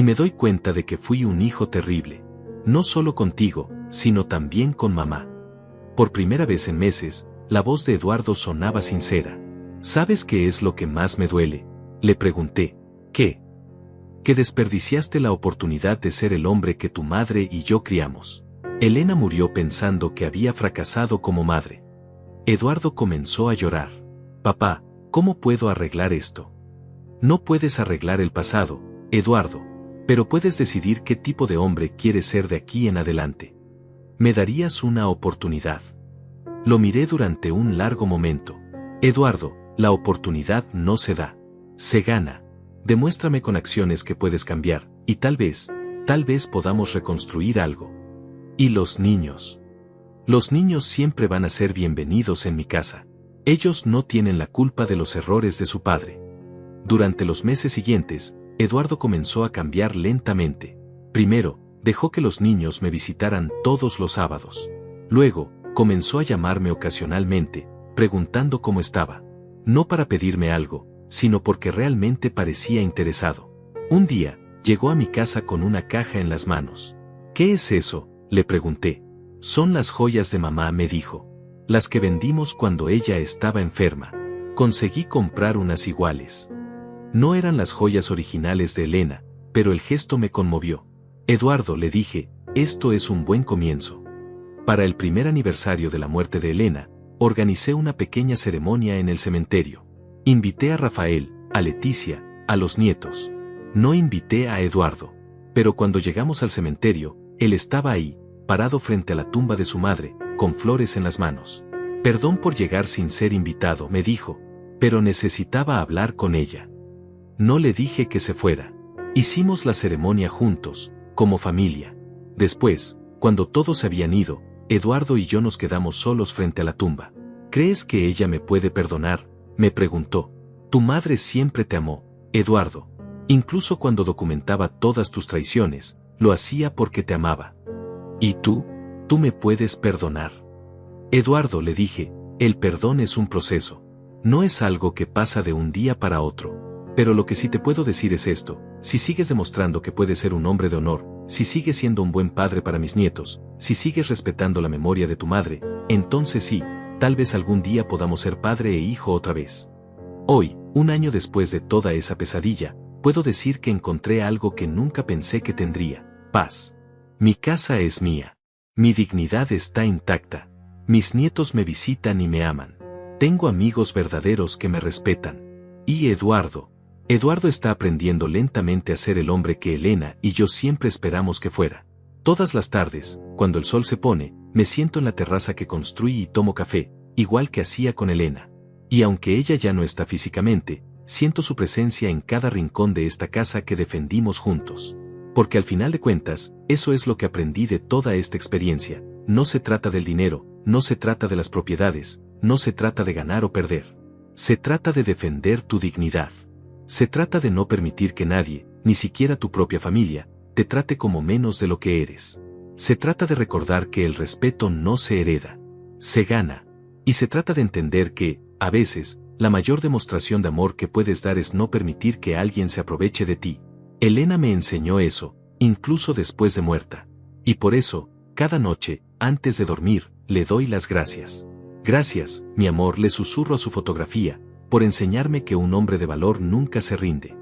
me doy cuenta de que fui un hijo terrible. No solo contigo, sino también con mamá. Por primera vez en meses, la voz de Eduardo sonaba sincera. ¿Sabes qué es lo que más me duele?, le pregunté. ¿Qué? Que desperdiciaste la oportunidad de ser el hombre que tu madre y yo criamos. Elena murió pensando que había fracasado como madre. Eduardo comenzó a llorar. Papá, ¿cómo puedo arreglar esto? No puedes arreglar el pasado, Eduardo, pero puedes decidir qué tipo de hombre quieres ser de aquí en adelante. ¿Me darías una oportunidad? Lo miré durante un largo momento. Eduardo, la oportunidad no se da. Se gana. Demuéstrame con acciones que puedes cambiar, y tal vez podamos reconstruir algo. ¿Y los niños? Los niños siempre van a ser bienvenidos en mi casa. Ellos no tienen la culpa de los errores de su padre. Durante los meses siguientes, Eduardo comenzó a cambiar lentamente. Primero, dejó que los niños me visitaran todos los sábados. Luego, comenzó a llamarme ocasionalmente, preguntando cómo estaba. No para pedirme algo, sino porque realmente parecía interesado. Un día, llegó a mi casa con una caja en las manos. ¿Qué es eso?, le pregunté. Son las joyas de mamá, me dijo. Las que vendimos cuando ella estaba enferma. Conseguí comprar unas iguales. No eran las joyas originales de Elena, pero el gesto me conmovió. Eduardo, le dije, esto es un buen comienzo. Para el primer aniversario de la muerte de Elena, organicé una pequeña ceremonia en el cementerio. Invité a Rafael, a Leticia, a los nietos. No invité a Eduardo. Pero cuando llegamos al cementerio, él estaba ahí, parado frente a la tumba de su madre, con flores en las manos. Perdón por llegar sin ser invitado, me dijo, pero necesitaba hablar con ella. No le dije que se fuera. Hicimos la ceremonia juntos, como familia. Después, cuando todos se habían ido, Eduardo y yo nos quedamos solos frente a la tumba. ¿Crees que ella me puede perdonar?, me preguntó. Tu madre siempre te amó, Eduardo. Incluso cuando documentaba todas tus traiciones, lo hacía porque te amaba. ¿Y tú? ¿Tú me puedes perdonar? Eduardo, le dije, el perdón es un proceso. No es algo que pasa de un día para otro. Pero lo que sí te puedo decir es esto: si sigues demostrando que puedes ser un hombre de honor, si sigues siendo un buen padre para mis nietos, si sigues respetando la memoria de tu madre, entonces sí, tal vez algún día podamos ser padre e hijo otra vez. Hoy, un año después de toda esa pesadilla, puedo decir que encontré algo que nunca pensé que tendría: paz. Mi casa es mía. Mi dignidad está intacta. Mis nietos me visitan y me aman. Tengo amigos verdaderos que me respetan. Y Eduardo está aprendiendo lentamente a ser el hombre que Elena y yo siempre esperamos que fuera. Todas las tardes, cuando el sol se pone, me siento en la terraza que construí y tomo café, igual que hacía con Elena. Y aunque ella ya no está físicamente, siento su presencia en cada rincón de esta casa que defendimos juntos. Porque al final de cuentas, eso es lo que aprendí de toda esta experiencia: no se trata del dinero, no se trata de las propiedades, no se trata de ganar o perder. Se trata de defender tu dignidad. Se trata de no permitir que nadie, ni siquiera tu propia familia, te trate como menos de lo que eres. Se trata de recordar que el respeto no se hereda, se gana. Y se trata de entender que, a veces, la mayor demostración de amor que puedes dar es no permitir que alguien se aproveche de ti. Elena me enseñó eso, incluso después de muerta. Y por eso, cada noche, antes de dormir, le doy las gracias. Gracias, mi amor, le susurro a su fotografía, por enseñarme que un hombre de valor nunca se rinde.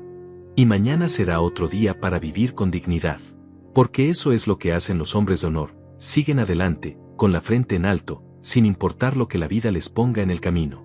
Y mañana será otro día para vivir con dignidad. Porque eso es lo que hacen los hombres de honor: siguen adelante, con la frente en alto, sin importar lo que la vida les ponga en el camino.